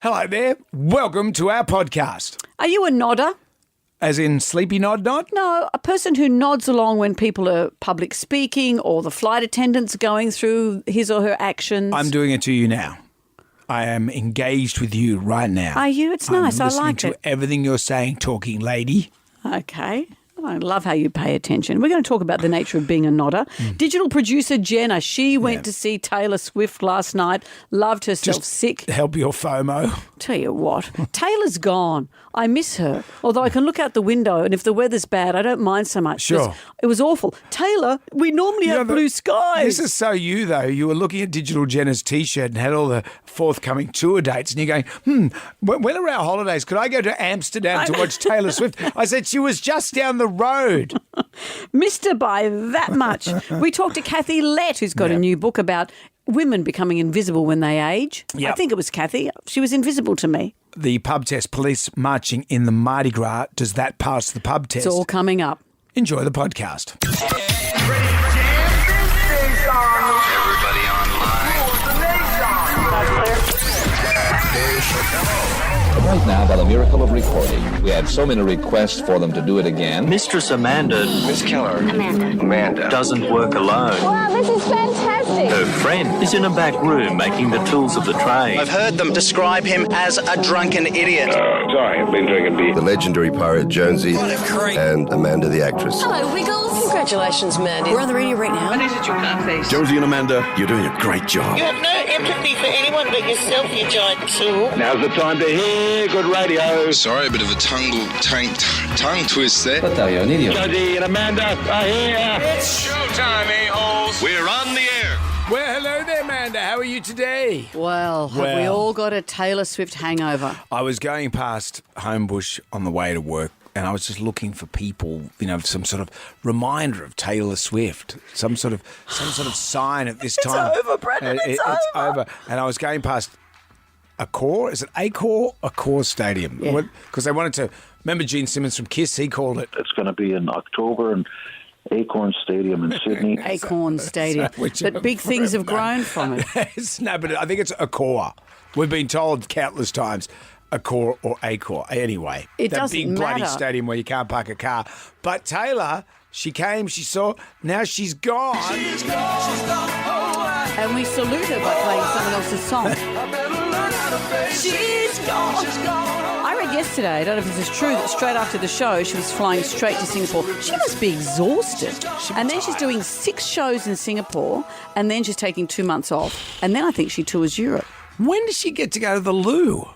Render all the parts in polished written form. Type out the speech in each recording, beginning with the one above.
Hello there. Welcome to our podcast. Are you a nodder? As in sleepy nod? No, a person who nods along when people are public speaking or the flight attendant's going through his or her actions. I'm doing it to you now. I am engaged with you right now. Are you? It's nice. I listening like to it. everything you're saying, talking lady. Okay. I love how you pay attention. We're going to talk about the nature of being a nodder. Digital producer Jenna, she went to see Taylor Swift last night, loved herself sick. Help your FOMO. Tell you what, Taylor's gone. I miss her. Although I can look out the window and if the weather's bad, I don't mind so much. Sure. It was awful. Taylor, we normally have blue skies. This is so you, though. You were looking at Digital Jenna's T-shirt and had all the forthcoming tour dates and you're going, when are our holidays? Could I go to Amsterdam to watch Taylor Swift? I said, she was just down the road. Missed her by that much. We talked to Kathy Lett, who's got a new book about women becoming invisible when they age. Yep. I think it was Kathy. She was invisible to me. The pub test, police marching in the Mardi Gras. Does that pass the pub test? It's all coming up. Enjoy the podcast. Everybody Right now, by the miracle of recording, we had so many requests for them to do it again. Mistress Amanda Miss Keller. Amanda. doesn't work alone. Wow, this is fantastic. Her friend is in a back room making the tools of the trade. I've heard them describe him as a drunken idiot. Sorry, I've been drinking beer. The legendary pirate Jonesy and Amanda the actress. Hello, Wiggles. Congratulations, Mandy. We're on the radio right now. Jonesy and Amanda, you're doing a great job. You have no empathy for anyone but yourself, you giant tool. Now's the time to hear good radio. Sorry, a bit of a tongue twist there. Jonesy and Amanda are here. It's showtime, a-holes. We're on the air. Well, hello there, Amanda. How are you today? Well, have we all got a Taylor Swift hangover? I was going past Homebush on the way to work and I was just looking for people, some sort of reminder of Taylor Swift, some sort of sign at this time. It's over, Brendan. It's over. And I was going past Accor. Is it Accor Stadium? Yeah. Because they wanted to. Remember Gene Simmons from Kiss? He called it. It's going to be in October in Acorn Stadium in Sydney. Acorn Stadium. But big things have grown from it. No, but I think it's Accor. We've been told countless times. Accor or Acor. Anyway, it that doesn't big bloody matter. stadium where you can't park a car. But Taylor, she came, she saw, now she's gone. She's gone. And we salute her by playing someone else's song. She's gone. I read yesterday, I don't know if this is true, that straight after the show, she was flying straight to Singapore. She must be exhausted. And then she's doing 6 shows in Singapore, and then she's taking 2 months off. And then I think she tours Europe. When does she get to go to the loo?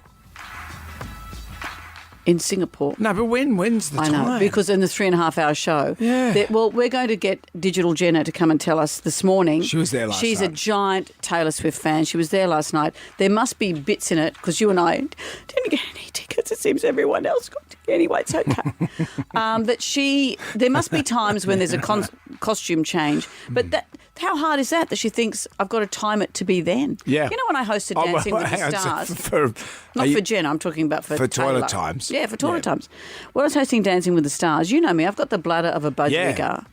In Singapore. No, but when's the time? I know, because in the 3.5-hour show. Yeah. Well, we're going to get Digital Jenna to come and tell us this morning. She was there last She's night. a giant Taylor Swift fan. She was there last night. There must be bits in it, because you and I didn't get any tickets. It seems everyone else got tickets. Anyway, it's okay. There must be times when there's a costume change. But how hard is that she thinks I've got to time it to be then? Yeah. You know when I hosted Dancing with the Stars? Not for Jen, I'm talking about for Toilet Taylor. Times. Yeah, for Toilet Times. When I was hosting Dancing with the Stars, you know me, I've got the bladder of a budgerigar.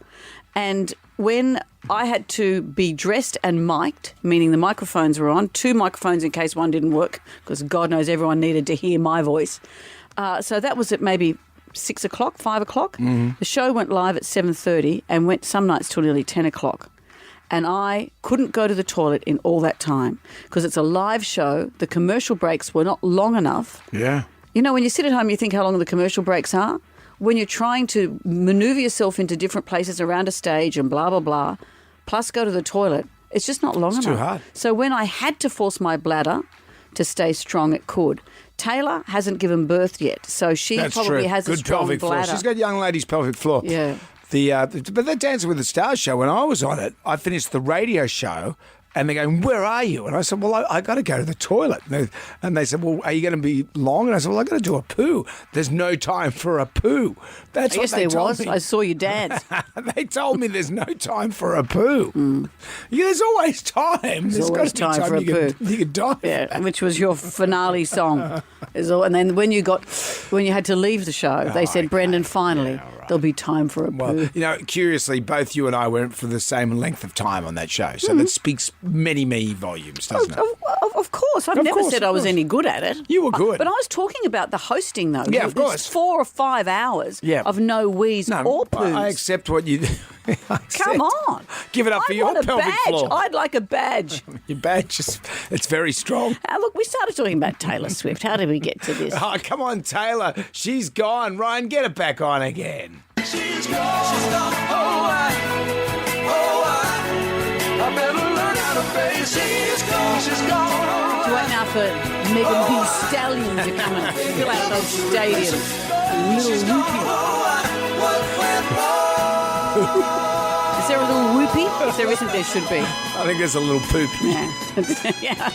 And when I had to be dressed and mic'd, meaning the microphones were on, 2 microphones in case one didn't work, because God knows everyone needed to hear my voice. So that was at maybe 6 o'clock, 5 o'clock. Mm-hmm. The show went live at 7:30 and went some nights till nearly 10 o'clock. And I couldn't go to the toilet in all that time because it's a live show. The commercial breaks were not long enough. Yeah. You know, when you sit at home, you think how long the commercial breaks are. When you're trying to maneuver yourself into different places around a stage and blah, blah, blah, plus go to the toilet, it's just not long enough. It's too hard. So when I had to force my bladder to stay strong, it could. Taylor hasn't given birth yet, so she probably has a strong pelvic bladder. Floor. She's got young lady's pelvic floor. Yeah. But the Dancing with the Stars show, when I was on it, I finished the radio show and they're going, where are you? And I said, well, I got to go to the toilet. And they said, well, are you going to be long? And I said, well, I got to do a poo. There's no time for a poo. That's what they told me. I saw you dance. They told me there's no time for a poo. Yeah, there's always time. There's always got to be time for a poo. You could die. Yeah, which was your finale song. And then when you had to leave the show, they said, Brendan, finally, There'll be time for a poo. Well, curiously, both you and I went for the same length of time on that show. So that speaks many, many volumes, doesn't it? Of course. I've never said I was any good at it. You were good. But I was talking about the hosting, though. Yeah, of course. 4 or 5 hours of no wheeze or poos. I accept what you... Come on. Give it up for your pelvic floor. I'd like a badge. Your badge, it's very strong. Look, we started talking about Taylor Swift. How did we get to this? Oh, come on, Taylor. She's gone. Ryan, get it back on again. She's gone. She's gone. I better learn how to face. She's gone. She's gone. Wait now for Megan Thee Stallion to come and fill out those stadiums. Little whoopie. Is there a little whoopie? If there isn't, there should be. I think there's a little poop. Yeah.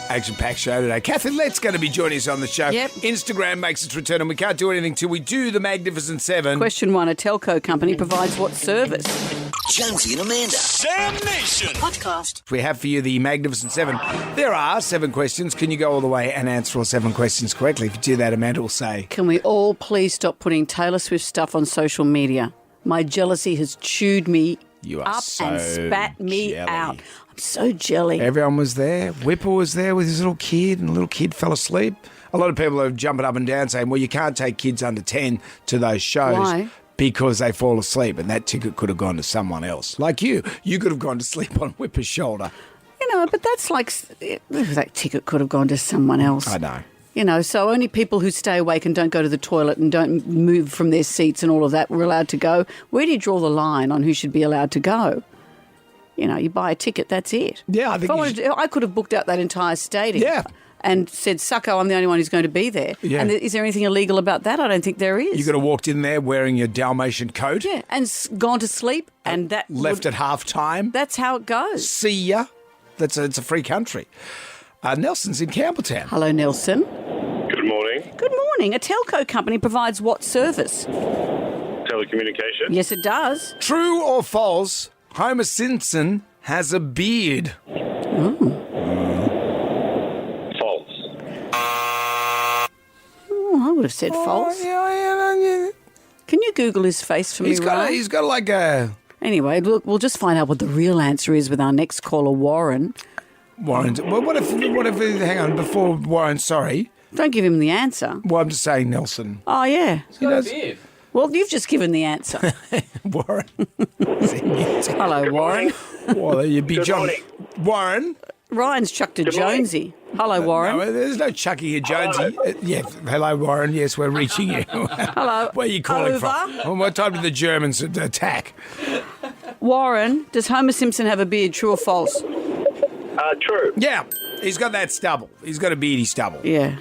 Action-packed show today. Kathy Lett's going to be joining us on the show. Yep. Instagram makes its return, and we can't do anything till we do the Magnificent Seven. Question 1. A telco company provides what service? Jonesy and Amanda. Sam Nation. Podcast. We have for you the Magnificent Seven. There are 7 questions. Can you go all the way and answer all 7 questions correctly? If you do that, Amanda will say... Can we all please stop putting Taylor Swift stuff on social media? My jealousy has chewed me up and spat me out. I'm so jelly. Everyone was there. Whipper was there with his little kid, and the little kid fell asleep. A lot of people are jumping up and down saying, well, you can't take kids under 10 to those shows. Why? Because they fall asleep, and that ticket could have gone to someone else. Like you. You could have gone to sleep on Whipper's shoulder. But that's like that ticket could have gone to someone else. I know. So only people who stay awake and don't go to the toilet and don't move from their seats and all of that were allowed to go. Where do you draw the line on who should be allowed to go? You buy a ticket, that's it. Yeah, I think I could have booked out that entire stadium. Yeah. And said, Sucko, I'm the only one who's going to be there. Yeah. And is there anything illegal about that? I don't think there is. You could have walked in there wearing your Dalmatian coat. Yeah, and gone to sleep, and that left at half time. That's how it goes. See ya. It's a free country. Nelson's in Campbelltown. Hello, Nelson. Good morning. Good morning. A telco company provides what service? Telecommunication. Yes, it does. True or false, Homer Simpson has a beard? False. I would have said false. Can you Google his face for me, Ryan? He's got like a... Anyway, look, we'll just find out what the real answer is with our next caller, Warren. Warren. Well, what if? Hang on, before Warren. Sorry. Don't give him the answer. Well, I'm just saying, Nelson. Oh yeah. He does. Well, you've just given the answer. Warren. Hello, Warren. Well, you'd be Good John. morning. Warren. Ryan's chucked a Good morning. Jonesy. Hello, Warren. No, there's no chucking a Jonesy. Yeah. Hello, Warren. Yes, we're reaching you. Hello. Where are you calling Over. from? Well, what time did the Germans attack? Warren, does Homer Simpson have a beard? True or false? True. Yeah. He's got that stubble. He's got a beardy stubble. Yeah.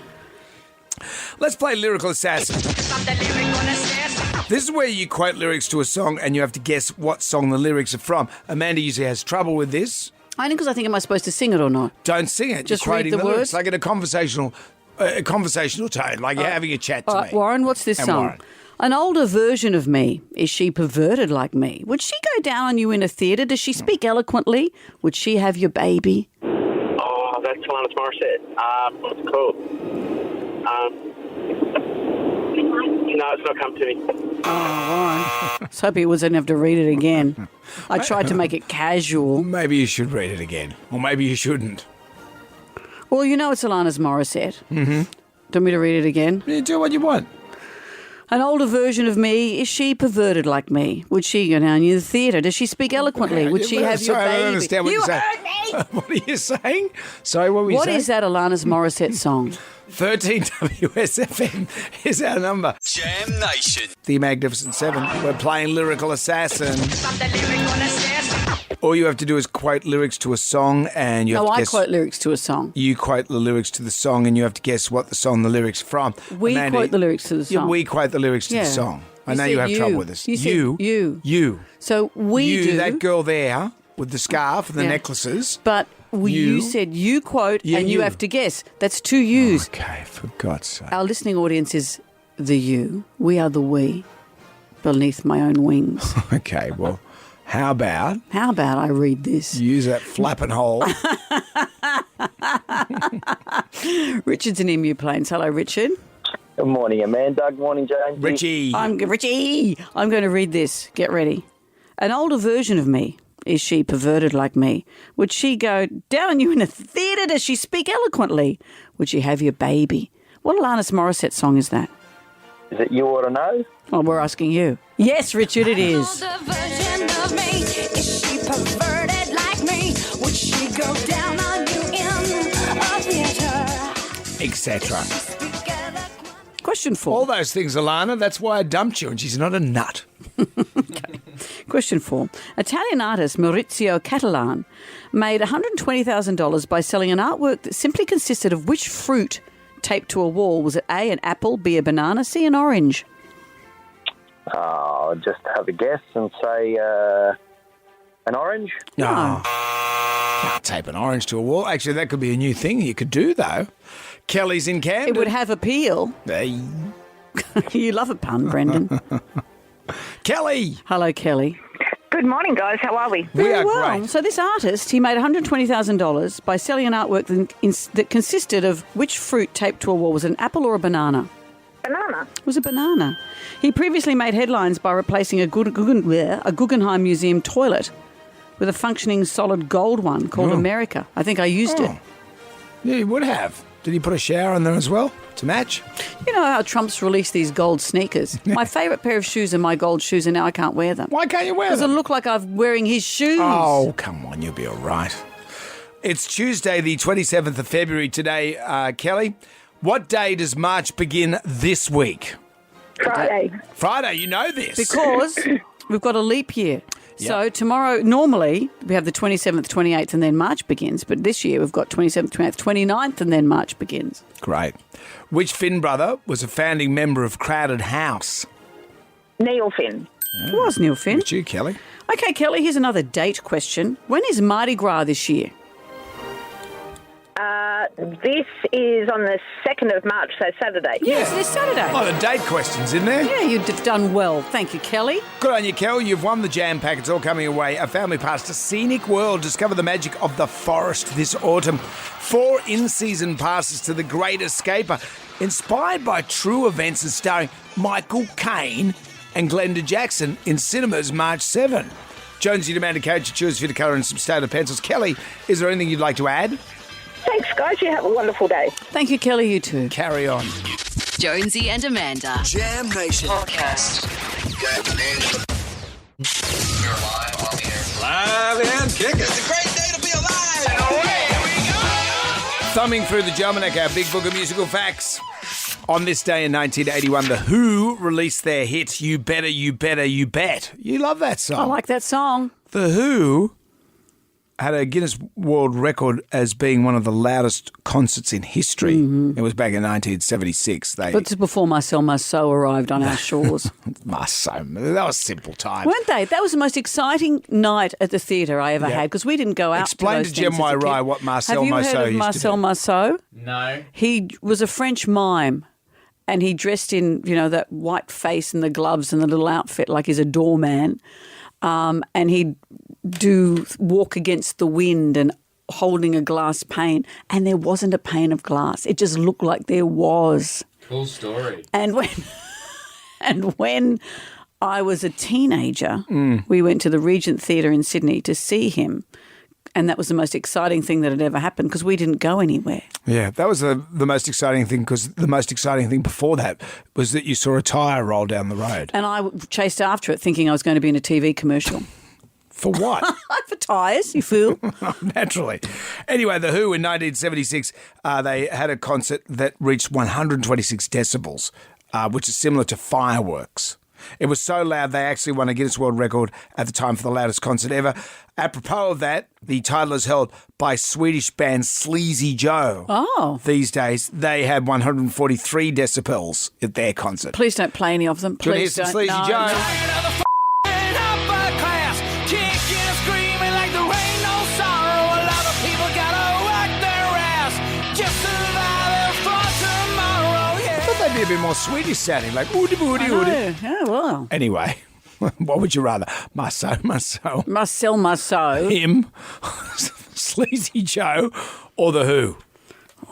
Let's play Lyrical Assassin. This is where you quote lyrics to a song and you have to guess what song the lyrics are from. Amanda usually has trouble with this. Only because I think, am I supposed to sing it or not? Don't sing it. Just You're read quoting the lyrics words? like in a conversational tone, like you're having a chat to All me. right, Warren, what's this And song? Warren. An older version of me. Is she perverted like me? Would she go down on you in a theatre? Does she speak eloquently? Would she have your baby? Oh, that's Alanis Morissette. What's it called? No, it's not come to me. Oh, Warren. Let's hope he doesn't have to read it again. I tried to make it casual. Maybe you should read it again. Or maybe you shouldn't. Well, you know it's Alanis Morissette. Mm-hmm. Do you want me to read it again? You do what you want. An older version of me. Is she perverted like me? Would she go down to the theatre? Does she speak eloquently? Would she have your Sorry, baby? I don't understand what you you're saying. heard me! What are you saying? Sorry, what were you What saying? is that Alanis Morissette song? 13 WSFM is our number. Jam Nation. The Magnificent Seven. We're playing Lyrical Assassin. All you have to do is quote lyrics to a song and you have No, to I guess... quote lyrics to a song. You quote the lyrics to the song and you have to guess what the song the lyrics are from. We Amanda, quote the lyrics to the song. Yeah, we quote the lyrics to the song. I know said you have trouble with this. You said you. You. So we you, do. that girl there with the scarf and the necklaces. But you said you quote and you have to guess. That's two yous. Okay, for God's sake. Our listening audience is the you. We are the we beneath my own wings. Okay, well, how about I read this? use that flapping hole? Richard's in Emu Plains. Hello, Richard. Good morning, Amanda. Good morning, James. Richie. Richie. I'm going to read this. Get ready. An older version of me. Is she perverted like me? Would she go down on you in a theatre? Does she speak eloquently? Would she have your baby? What Alanis Morissette song is that? Is it You Ought to Know? Oh, we're asking you. Yes, Richard, it is. Older version of me. Is she perverted like me? Would she go down on you in a theatre? Etc. Question 4. All those things, Alana. That's why I dumped you, and she's not a nut. Okay. Question 4. Italian artist Maurizio Cattelan made $120,000 by selling an artwork that simply consisted of which fruit taped to a wall? Was it A, an apple, B, a banana, C, an orange? I'll just have a guess and say an orange. No. Can't tape an orange to a wall. Actually, that could be a new thing you could do, though. Kelly's in Camden. It would have appeal. Hey. You love a pun, Brendan. Kelly. Hello, Kelly. Good morning, guys. How are we? We are well. great. So this artist, he made $120,000 by selling an artwork that consisted of which fruit taped to a wall? Was it an apple or a banana? Banana. It was a banana. He previously made headlines by replacing a Guggenheim Museum toilet with a functioning solid gold one called America. I think I used it. Yeah, you would have. Did he put a shower in there as well to match? You know how Trump's released these gold sneakers? My favourite pair of shoes are my gold shoes, and now I can't wear them. Why can't you wear them? Because I look like I'm wearing his shoes. Oh, come on, you'll be all right. It's Tuesday, the 27th of February today, Kelly. What day does March begin this week? Friday. Friday, you know this. Because we've got a leap year. So tomorrow, normally, we have the 27th, 28th, and then March begins. But this year, we've got 27th, 28th, 29th, and then March begins. Great. Which Finn brother was a founding member of Crowded House? Neil Finn. It was Neil Finn. It's you, Kelly. Okay, Kelly, here's another date question. When is Mardi Gras this year? This is on the 2nd of March, so Saturday. Yes, this Saturday. A lot of date questions in there. Yeah, you've done well. Thank you, Kelly. Good on you, Kel. You've won the jam pack. It's all coming away. A family pass to Scenic World. Discover the magic of the forest this autumn. 4 in-season passes to The Great Escaper. Inspired by true events and starring Michael Caine and Glenda Jackson in cinemas March 7. Jonesy demanded character choose for the colour and some standard pencils. Kelly, is there anything you'd like to add? Thanks, guys. You have a wonderful day. Thank you, Kelly. You too. Carry on. Jonesy and Amanda. Jam Nation Podcast. You're live on the air. Live and kicking. It's a great day to be alive. And away we go. Thumbing through the Almanac, our big book of musical facts. On this day in 1981, The Who released their hit, You Better, You Better, You Bet. You love that song. I like that song. The Who had a Guinness World Record as being one of the loudest concerts in history. It was back in 1976. But this is before Marcel Marceau arrived on our shores. Marceau, that was simple time. Weren't they? That was the most exciting night at the theatre I ever had because we didn't go out. Explain to Jem Rai what Marcel Marceau used to do. Have you heard of Marcel Marceau? No. He was a French mime. And he dressed in, that white face and the gloves and the little outfit like he's a doorman. And he'd walk against the wind and holding a glass pane. And there wasn't a pane of glass. It just looked like there was. Cool story. And when I was a teenager, we went to the Regent Theatre in Sydney to see him. And that was the most exciting thing that had ever happened because we didn't go anywhere. Yeah, that was the most exciting thing because the most exciting thing before that was that you saw a tyre roll down the road. And I chased after it thinking I was going to be in a TV commercial. For what? For tyres, you fool. Naturally. Anyway, The Who in 1976, they had a concert that reached 126 decibels, which is similar to fireworks. It was so loud they actually won a Guinness World Record at the time for the loudest concert ever. Apropos of that, the title is held by Swedish band Sleazy Joe. Oh. These days, they had 143 decibels at their concert. Please don't play any of them. Please don't. Sleazy Joe. No. Be a bit more Swedish sounding, like woody woody woody. Oh, well. Anyway, what would you rather? Marceau. Marcel Marceau. Him, Sleazy Joe, or The Who?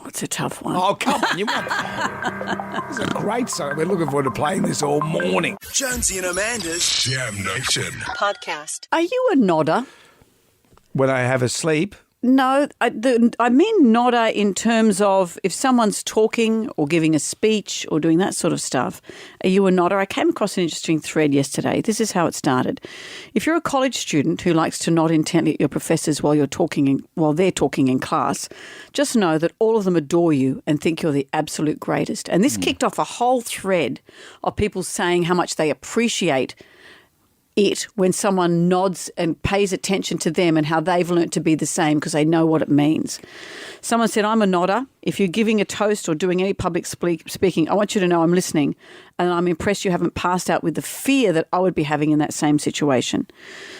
it's a tough one. Oh, come on. You want that? It's a great song. We're looking forward to playing this all morning. Jonesy and Amanda's Jam Nation podcast. Are you a nodder? When I have a sleep. No, I mean nodder in terms of if someone's talking or giving a speech or doing that sort of stuff, are you a nodder? I came across an interesting thread yesterday. This is how it started. If you're a college student who likes to nod intently at your professors while they're talking in class, just know that all of them adore you and think you're the absolute greatest. And this kicked off a whole thread of people saying how much they appreciate it when someone nods and pays attention to them and how they've learnt to be the same because they know what it means. Someone said, I'm a nodder. If you're giving a toast or doing any public speaking, I want you to know I'm listening and I'm impressed you haven't passed out with the fear that I would be having in that same situation.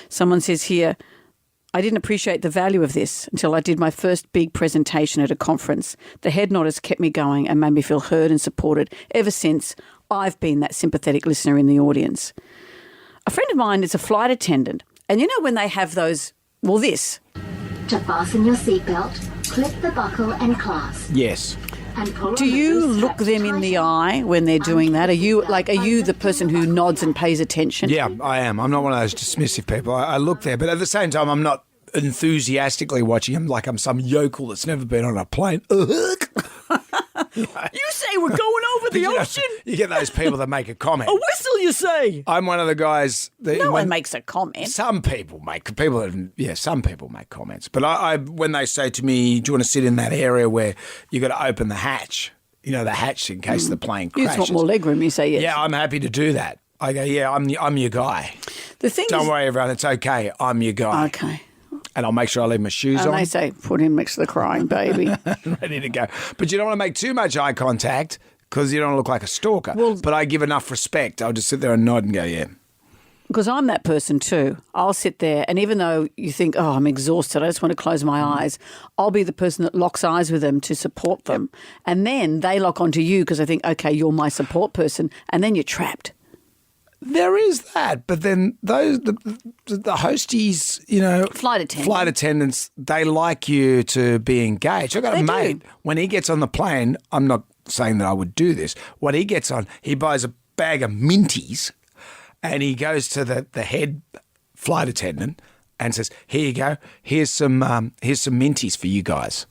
Someone says here, I didn't appreciate the value of this until I did my first big presentation at a conference. The head nodders kept me going and made me feel heard and supported. Ever since, I've been that sympathetic listener in the audience. A friend of mine is a flight attendant, and you know when they have those, this. To fasten your seatbelt, clip the buckle and clasp. Yes. And pull Do you look them in the eye when they're doing that? Are you the person who nods and pays attention? Yeah, I am. I'm not one of those dismissive people. I look there, but at the same time, I'm not enthusiastically watching them like I'm some yokel that's never been on a plane. You say we're going over the ocean? You get those people that make a comment. A whistle, you say? I'm one of the guys that... No one makes a comment. Some people make comments. But I when they say to me, do you want to sit in that area where you got to open the hatch? You know, the hatch in case the plane crashes. You just want more legroom, you say yes. Yeah, I'm happy to do that. I go, yeah, I'm your guy. The thing Don't worry, everyone. It's okay. I'm your guy. Okay. And I'll make sure I leave my shoes on. And they say, put him next to the crying baby. Ready to go. But you don't want to make too much eye contact because you don't want to look like a stalker. But I give enough respect. I'll just sit there and nod and go, yeah. Because I'm that person too. I'll sit there and even though you think, oh, I'm exhausted, I just want to close my eyes, I'll be the person that locks eyes with them to support them. And then they lock onto you because I think, okay, you're my support person. And then you're trapped. There is that, but then the hosties, you know, flight attendants, they like you to be engaged. I've got a mate, when he gets on the plane, I'm not saying that I would do this, when he gets on, he buys a bag of minties and he goes to the head flight attendant and says, here you go, here's some minties for you guys.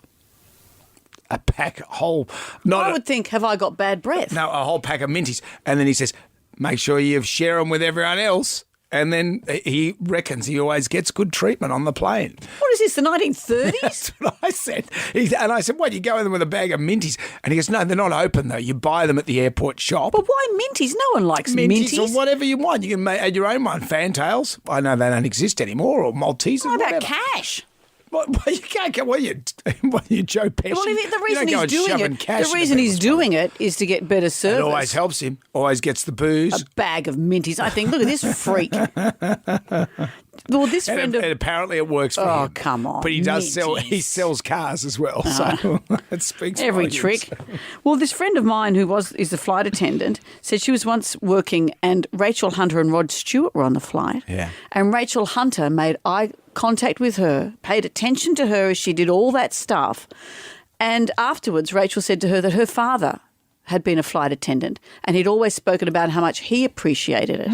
A pack, I would think, have I got bad breath? No, a whole pack of minties. And then he says, make sure you share them with everyone else. And then he reckons he always gets good treatment on the plane. What is this, the 1930s? That's what I said. And I said, what, you go in with a bag of minties? And he goes, no, they're not open, though. You buy them at the airport shop. But why minties? No one likes minties. Or whatever you want. You can add your own one. Fantails. I know they don't exist anymore. Or Maltesers. What about cash? Well, you can't go. What are you, Joe Pesci? Well, the reason he's doing it is to get better service. It always helps him. Always gets the booze. A bag of minties. I think, look at this freak. Well, this friend and apparently it works for him. Oh, come on. But he does he sells cars as well. So it speaks every volumes. trick. Well, this friend of mine who is a flight attendant said she was once working and Rachel Hunter and Rod Stewart were on the flight. Yeah. And Rachel Hunter made eye contact with her, paid attention to her as she did all that stuff. And afterwards, Rachel said to her that her father had been a flight attendant and he'd always spoken about how much he appreciated it.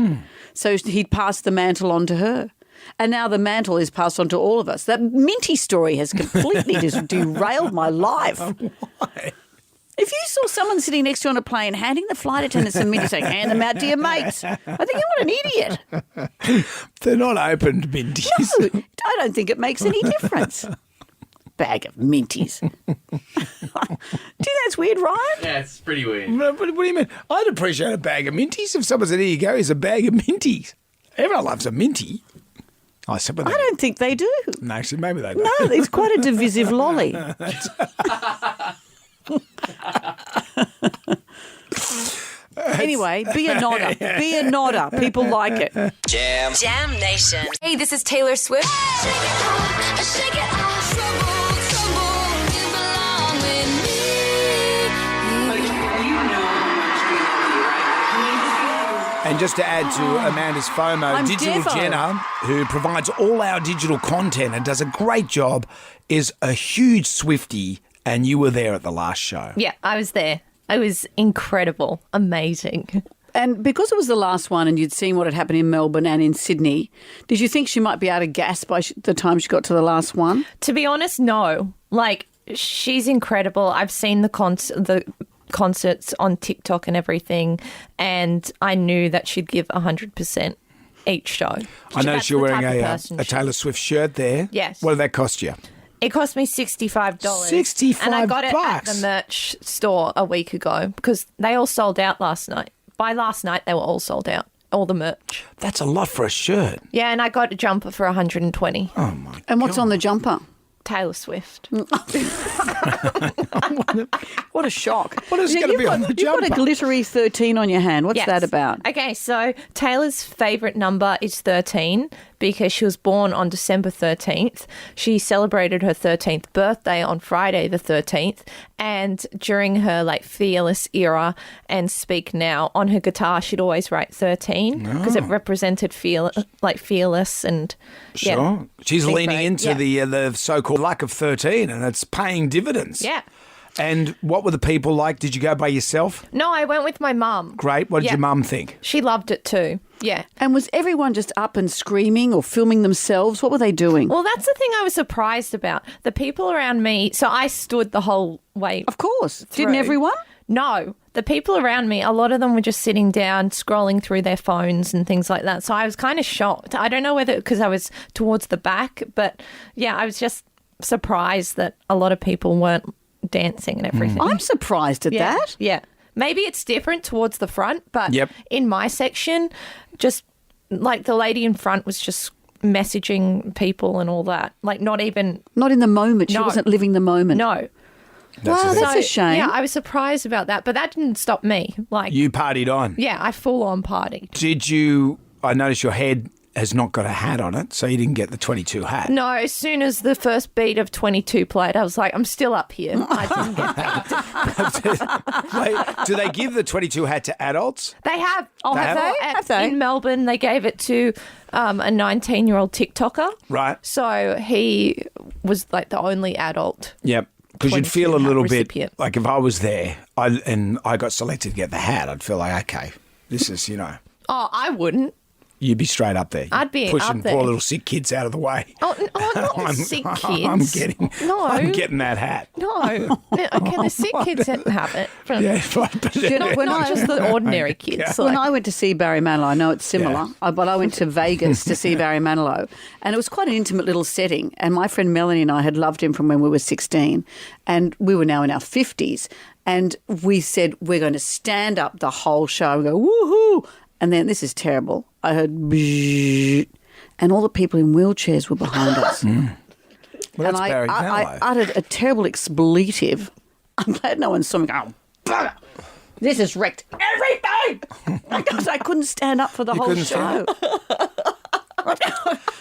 So he'd passed the mantle on to her. And now the mantle is passed on to all of us. That minty story has completely just derailed my life. Why? If you saw someone sitting next to you on a plane handing the flight attendant some minties saying, hand them out to your mates, I think you're an idiot. They're not opened minties. No, I don't think it makes any difference. Bag of minties. Do you think that's weird, Ryan? Yeah, it's pretty weird. What do you mean? I'd appreciate a bag of minties if someone said, here you go, here's a bag of minties. Everyone loves a minty. I don't think they do. No, actually, maybe they do. No, it's quite a divisive lolly. Anyway, be a nodder. Be a nodder. People like it. Jam Nation. Hey, this is Taylor Swift. Shake it off, trouble, you belong with me. And just to add to Amanda's FOMO, Digital Jenna, who provides all our digital content and does a great job, is a huge Swiftie and you were there at the last show. Yeah, I was there. It was incredible. Amazing. And because it was the last one and you'd seen what had happened in Melbourne and in Sydney, did you think she might be out of gas by the time she got to the last one? To be honest, no. Like, she's incredible. I've seen the concerts on TikTok and everything, and I knew that she'd give 100% each show. I noticed you're wearing a Taylor Swift shirt there. Yes. What did that cost you? It cost me $65. $65. And I got it at the merch store a week ago because they all sold out last night. By last night, they were all sold out, all the merch. That's a lot for a shirt. Yeah, and I got a jumper for $120. Oh, my God. And what's on the jumper? Taylor Swift. What a shock. What is going to be on the jumper? You've got a glittery 13 on your hand. What's Yes. that about? Okay, so Taylor's favourite number is 13 because she was born on December 13th. She celebrated her 13th birthday on Friday the 13th, and during her Fearless era and Speak Now, on her guitar she'd always write 13 because it represented fearless and Sure. She's think leaning right. into the so-called luck of 13, and it's paying dividends. Yeah. And what were the people like? Did you go by yourself? No, I went with my mum. Great. What did Yeah. your mum think? She loved it too. Yeah. And was everyone just up and screaming or filming themselves? What were they doing? Well, that's the thing I was surprised about. The people around me, so I stood the whole way. Of course. through. Didn't everyone? No. The people around me, a lot of them were just sitting down, scrolling through their phones and things like that. So I was kind of shocked. I don't know whether because I was towards the back, but yeah, I was just surprised that a lot of people weren't dancing and everything. I'm surprised at that. Yeah. Maybe it's different towards the front, but Yep. in my section, just the lady in front was just messaging people and all that. Not even... Not in the moment. She No. wasn't living the moment. No. Wow, that's a shame. Yeah, I was surprised about that, but that didn't stop me. You partied on. Yeah, I full on partied. Did you... I noticed your head has not got a hat on it, so you didn't get the 22 hat. No, as soon as the first beat of 22 played, I was like, I'm still up here. I didn't get picked. Do they give the 22 hat to adults? They have. Oh, have they? Have they? In Melbourne, they gave it to a 19-year-old TikToker. Right. So he was the only adult. Yep. Because you'd feel a 22 little hat bit recipient. like if I was there and I got selected to get the hat, I'd feel like, okay, this is, Oh, I wouldn't. you'd be straight up there. I'd be pushing up there. poor little sick kids out of the way. Oh, not the sick kids. I'm getting that hat. No. Okay, the sick kids didn't have it. Yeah, Not just the ordinary kids. When I went to see Barry Manilow, I know it's similar, Yeah. but I went to Vegas to see Barry Manilow, and it was quite an intimate little setting. And my friend Melanie and I had loved him from when we were 16, and we were now in our 50s. And we said, we're going to stand up the whole show and go, woohoo! And then, this is terrible, I heard, bzzz, and all the people in wheelchairs were behind us. Well, And that's Barry I Manilow. uttered a terrible expletive. I'm glad no one saw me go, oh, bugger. This has wrecked everything. Because I couldn't stand up for the whole couldn't show.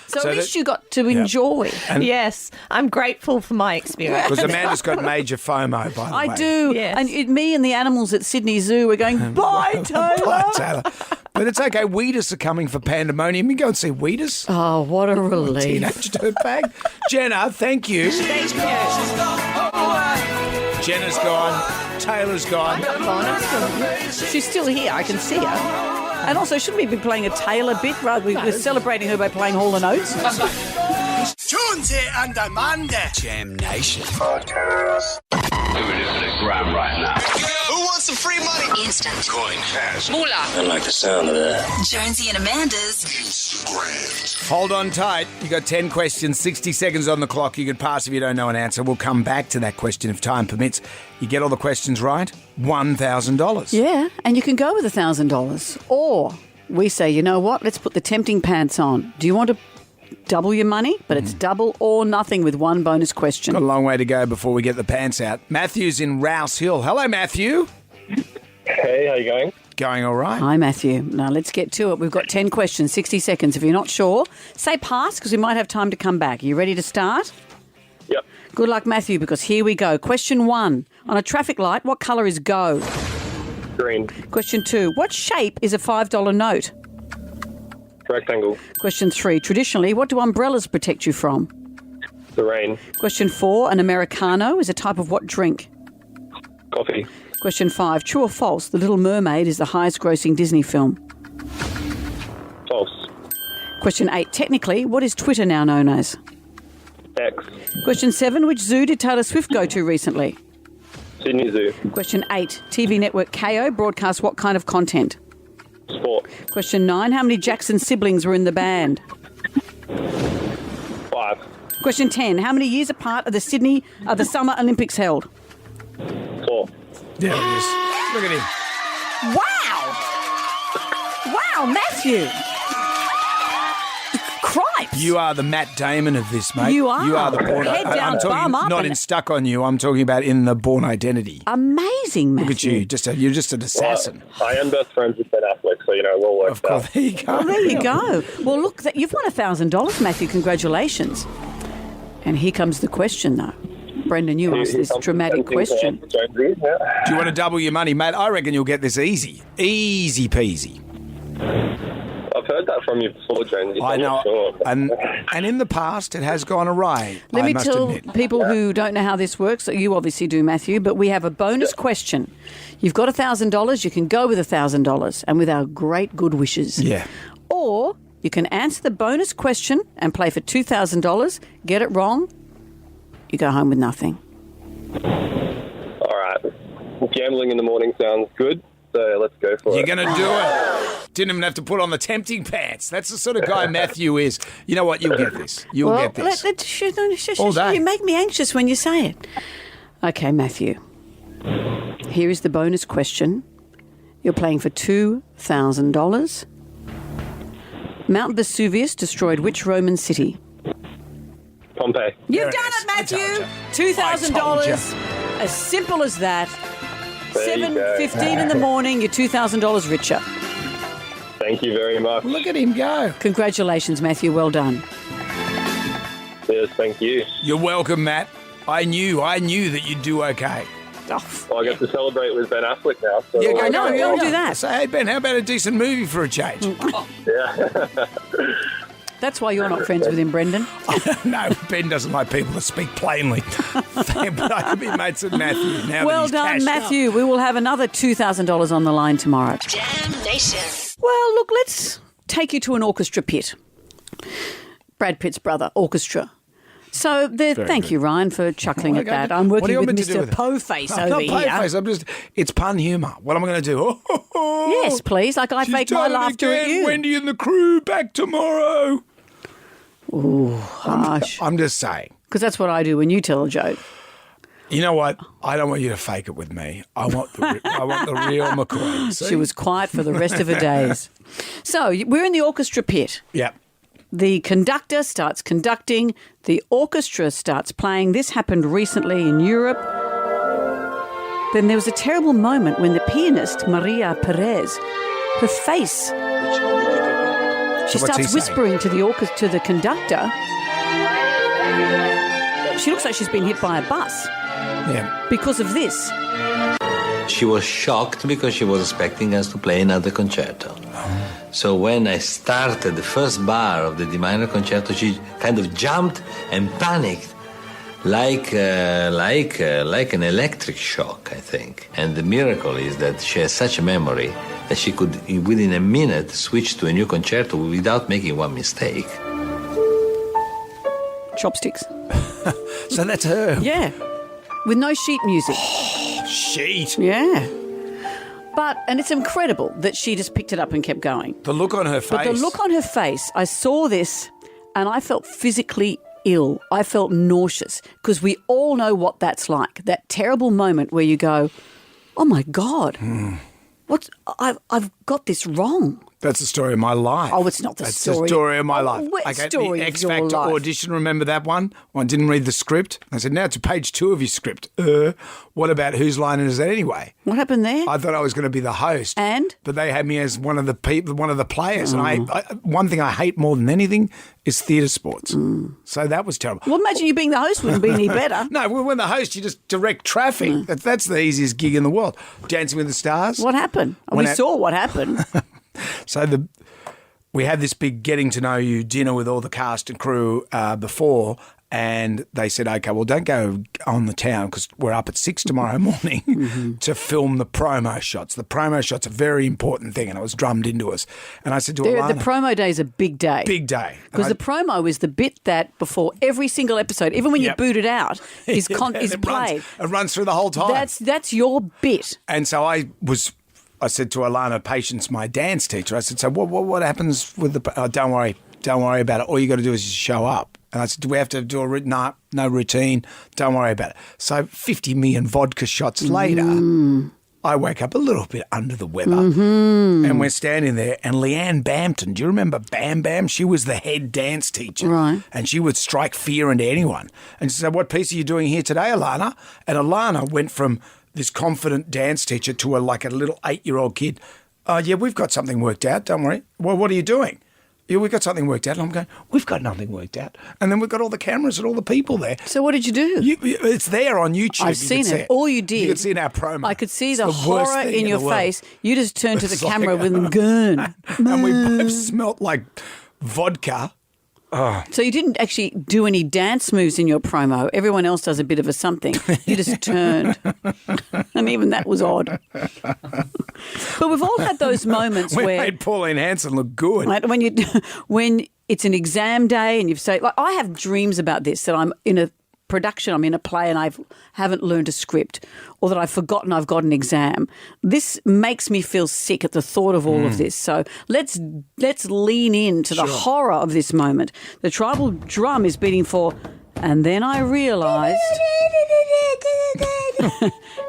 So at least that- you got to enjoy. Yes, I'm grateful for my experience. Because Amanda's got major FOMO, by the way. I do. Yes. And me and the animals at Sydney Zoo were going, bye, Taylor. Bye, Taylor. But it's okay. Wheatus are coming for Pandemonium. You go and see Wheatus. Oh, what a relief. Teenage dirtbag. Jenna, thank you. Thank you. Jenna's gone. Taylor's gone. She's still here. I can see her. And also, shouldn't we be playing a Taylor bit rather? We're celebrating her by playing Hall & Oates. Jonesy and Amanda. Jam Nation. Gram right now. Who wants some free money? Instant. Coin cash. Moolah. I like the sound of that. Jonesy and Amanda's Hold on tight. You got 10 questions, 60 seconds on the clock. You could pass if you don't know an answer. We'll come back to that question if time permits. You get all the questions right, $1,000. Yeah, and you can go with $1,000. Or we say, you know what, let's put the tempting pants on. Do you want to double your money? But it's double or nothing with one bonus question. Got a long way to go before we get the pants out. Matthew's in Rouse Hill. Hello, Matthew. Hey, how you going? Going all right? Hi, Matthew. Now, let's get to it. We've got 10 questions, 60 seconds. If you're not sure, say pass because we might have time to come back. Are you ready to start? Yep. Good luck, Matthew, because here we go. Question 1. On a traffic light, what colour is go? Green. Question 2. What shape is a $5 note? Rectangle. Question 3. Traditionally, what do umbrellas protect you from? The Rain. Question 4, an Americano is a type of what drink? Coffee. Question 5, true or false, The Little Mermaid is the highest grossing Disney film? False. Question 8, technically, what is Twitter now known as? X. Question 7, which zoo did Taylor Swift go to recently? Sydney Zoo. Question 8, TV network KO broadcasts what kind of content? Sport. Question 9, how many Jackson siblings were in the band? 5. Question 10, how many years apart are the Summer Olympics held? 4. There it is. Look at him. Wow, Matthew. Cripes. You are the Matt Damon of this, mate. You are. You are the Born Head down, I'm talking bum up not and- in Stuck on You. I'm talking about in the Born Identity. Amazing, Matthew. Look at you. You're just an assassin. I am best friends with Ben Affleck, so, we'll work Of course. out. There you go. Well, there you go. Well, look, you've won $1,000, Matthew. Congratulations. And here comes the question, though. Brendan, you asked this dramatic question. Do you want to double your money, mate? I reckon you'll get this easy. Easy peasy. I've heard that from you before, Jonesy. I know. Sure. And in the past, it has gone awry. Let I me must tell admit. people who don't know how this works, you obviously do, Matthew, but we have a bonus question. You've got $1,000, you can go with $1,000 and with our great good wishes. Yeah. Or you can answer the bonus question and play for $2,000, get it wrong, you go home with nothing. All right. Gambling in the morning sounds good, so let's go for You're it. going to do it. Didn't even have to put on the tempting pants. That's the sort of guy Matthew is. You know what? You'll get this. You'll get this. All day. You make me anxious when you say it. Okay, Matthew. Here is the bonus question. You're playing for $2,000. Mount Vesuvius destroyed which Roman city? Pompeii. You've done it, Matthew. $2,000. As simple as that. There you go. 7:15 in the morning. You're $2,000 richer. Thank you very much. Look at him go. Congratulations, Matthew. Well done. Yes, thank you. You're welcome, Matt. I knew that you'd do okay. Well, I get to celebrate with Ben Affleck now. So Yeah, I know, go and do that. Say, hey, Ben, how about a decent movie for a change? Yeah. That's why you're not friends with him, Brendan. No, Ben doesn't like people to speak plainly. But I can be mates with Matthew now. Well that he's done, cashed Matthew. up. We will have another $2,000 on the line tomorrow. Jam Nation. Well, look, let's take you to an orchestra pit. Brad Pitt's brother, orchestra. So thank you, Ryan, for chuckling at that. I'm What do working you with want me to do Mr. with it? Po-Face No, over not here. Po-face. It's pun humour. What am I going to do? Yes, please. Like I She's fake my done it laughter at again. you. Wendy and the crew back tomorrow. Ooh, harsh. I'm just saying. Because that's what I do when you tell a joke. You know what? I don't want you to fake it with me. I want the real McCoy. See? She was quiet for the rest of her days. So we're in the orchestra pit. Yep. The conductor starts conducting. The orchestra starts playing. This happened recently in Europe. Then there was a terrible moment when the pianist, Maria Perez, her face, she So what's he starts whispering to the conductor. She looks like she's been hit by a bus Yeah. because of this. She was shocked because she was expecting us to play another concerto. So when I started the first bar of the D minor concerto, she kind of jumped and panicked, like an electric shock, I think. And the miracle is that she has such a memory that she could, within a minute, switch to a new concerto without making one mistake. Chopsticks. So that's her. Yeah. With no sheet music. Sheet. Yeah. And it's incredible that she just picked it up and kept going. The look on her face. But the look on her face, I saw this and I felt physically ill. I felt nauseous because we all know what that's like. That terrible moment where you go, oh my God, I've got this wrong. That's the story of my life. Oh, it's not the story. That's the story of my life. What Okay, story the of X your Factor life? audition, remember that one? I didn't read the script. I said, now it's page 2 of your script. What about whose line is it anyway? What happened there? I thought I was going to be the host. And? But they had me as one of the players. And I one thing I hate more than anything is theatre sports. So that was terrible. Well, imagine you being the host wouldn't be any better. No, when the host, you just direct traffic. That's the easiest gig in the world. Dancing with the Stars. What happened? We saw what happened. So we had this big getting to know you dinner with all the cast and crew before, And they said, okay, well, don't go on the town because we're up at 6 tomorrow morning to film the promo shots. The promo shots are a very important thing, and it was drummed into us. And I said to Alana... The promo day is a big day. Big day. Because the promo is the bit that before every single episode, even when you boot it out, is played. It runs through the whole time. That's your bit. And so I said to Alana, Patience, my dance teacher, I said, so what happens with the... don't worry about it. All you got to do is just show up. And I said, do we have to do no routine? Don't worry about it. So 50 million vodka shots later, I wake up a little bit under the weather. And we're standing there. And Leanne Bampton, do you remember Bam Bam? She was the head dance teacher. Right. And she would strike fear into anyone. And she said, what piece are you doing here today, Alana? And Alana went from this confident dance teacher to a little 8-year-old kid. Oh, yeah, we've got something worked out. Don't worry. Well, what are you doing? Yeah, we've got something worked out. And I'm going, we've got nothing worked out. And then we've got all the cameras and all the people there. So what did you do? It's there on YouTube. I've seen it. All you did. You could see in our promo. I could see the horror in your face. You just turned to the camera with a gun. And we both smelt like vodka. Oh. So you didn't actually do any dance moves in your promo. Everyone else does a bit of a something. You just turned. And even that was odd. But we've all had those moments we where... made Pauline Hanson look good. Right, when it's an exam day and you've said... I have dreams about this, that I'm in a production, I'm in a play and I haven't learned a script, or that I've forgotten I've got an exam. This makes me feel sick at the thought of all of this. So let's lean into the horror of this moment. The tribal drum is beating for, and then I realised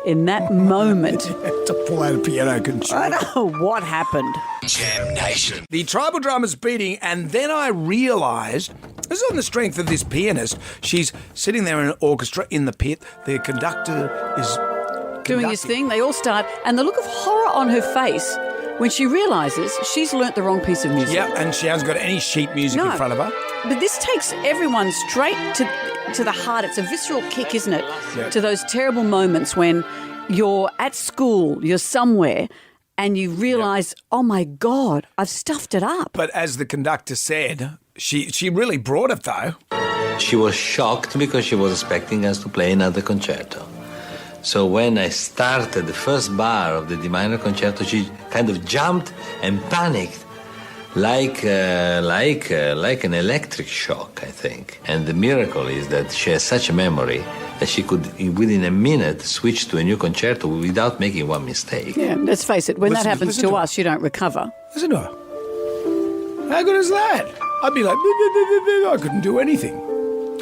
in that moment to pull out a piano control. I don't know what happened. Jam Nation. The tribal drum is beating, and then I realised, this is on the strength of this pianist. She's sitting there in an orchestra in the pit. The conductor is doing his thing. They all start, and the look of horror on her face when she realises she's learnt the wrong piece of music. Yeah, and she hasn't got any sheet music in front of her. But this takes everyone straight to the heart. It's a visceral kick, isn't it? Yeah. To those terrible moments when you're at school, you're somewhere, and you realise, oh my God, I've stuffed it up. But as the conductor said, she really brought it though. She was shocked because she was expecting us to play another concerto. So when I started the first bar of the D minor concerto, she kind of jumped and panicked, like an electric shock, I think. And the miracle is that she has such a memory that she could, within a minute, switch to a new concerto without making one mistake. Yeah, let's face it, when that happens to us, you don't recover. Listen to her. How good is that? I'd be like, I couldn't do anything.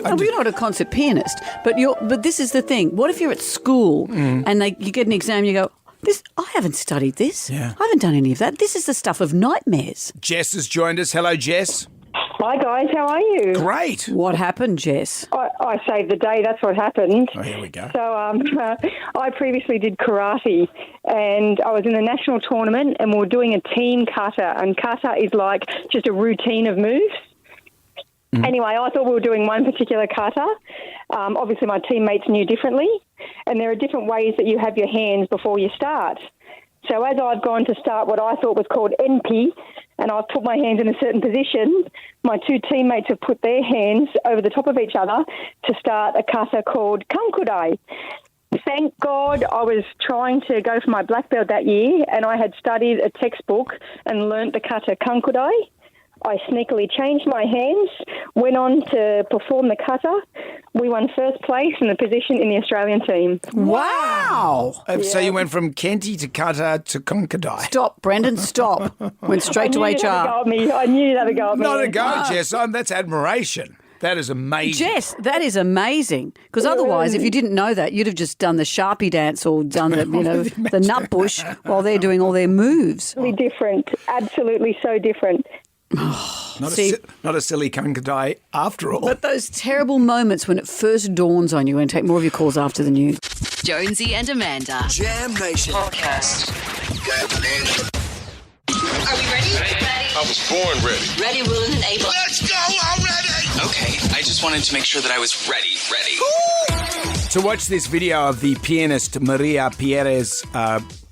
You're not a concert pianist, but this is the thing. What if you're at school and you get an exam and you go, I haven't studied this. Yeah. I haven't done any of that. This is the stuff of nightmares. Jess has joined us. Hello, Jess. Hi, guys. How are you? Great. What happened, Jess? I saved the day. That's what happened. Oh, here we go. So I previously did karate, and I was in a national tournament, and we were doing a team kata, and kata is like just a routine of moves. Anyway, I thought we were doing one particular kata. Obviously, my teammates knew differently, and there are different ways that you have your hands before you start. So as I've gone to start what I thought was called NP, and I've put my hands in a certain position, my two teammates have put their hands over the top of each other to start a kata called kankudai. Thank God I was trying to go for my black belt that year, and I had studied a textbook and learnt the kata kankudai. I sneakily changed my hands, went on to perform the kata. We won first place in the position in the Australian team. Wow! So you went from Kenti to kata to kankudai. Stop, Brendan, stop. Went straight to HR. I knew that would go at me. Not a go, Jess. That's admiration. That is amazing. Jess, that is amazing. Because otherwise, if you didn't know that, you'd have just done the Sharpie dance or done the nut bush while they're doing all their moves. Different. Absolutely so different. Not a silly kankudai after all. But those terrible moments when it first dawns on you. We're going to take more of your calls after the news. Jonesy and Amanda. Jam Nation. Podcast. Are we ready? I was born ready. Ready, willing, and able. Let's go already! Okay, I just wanted to make sure that I was ready. To watch this video of the pianist Maria Pieres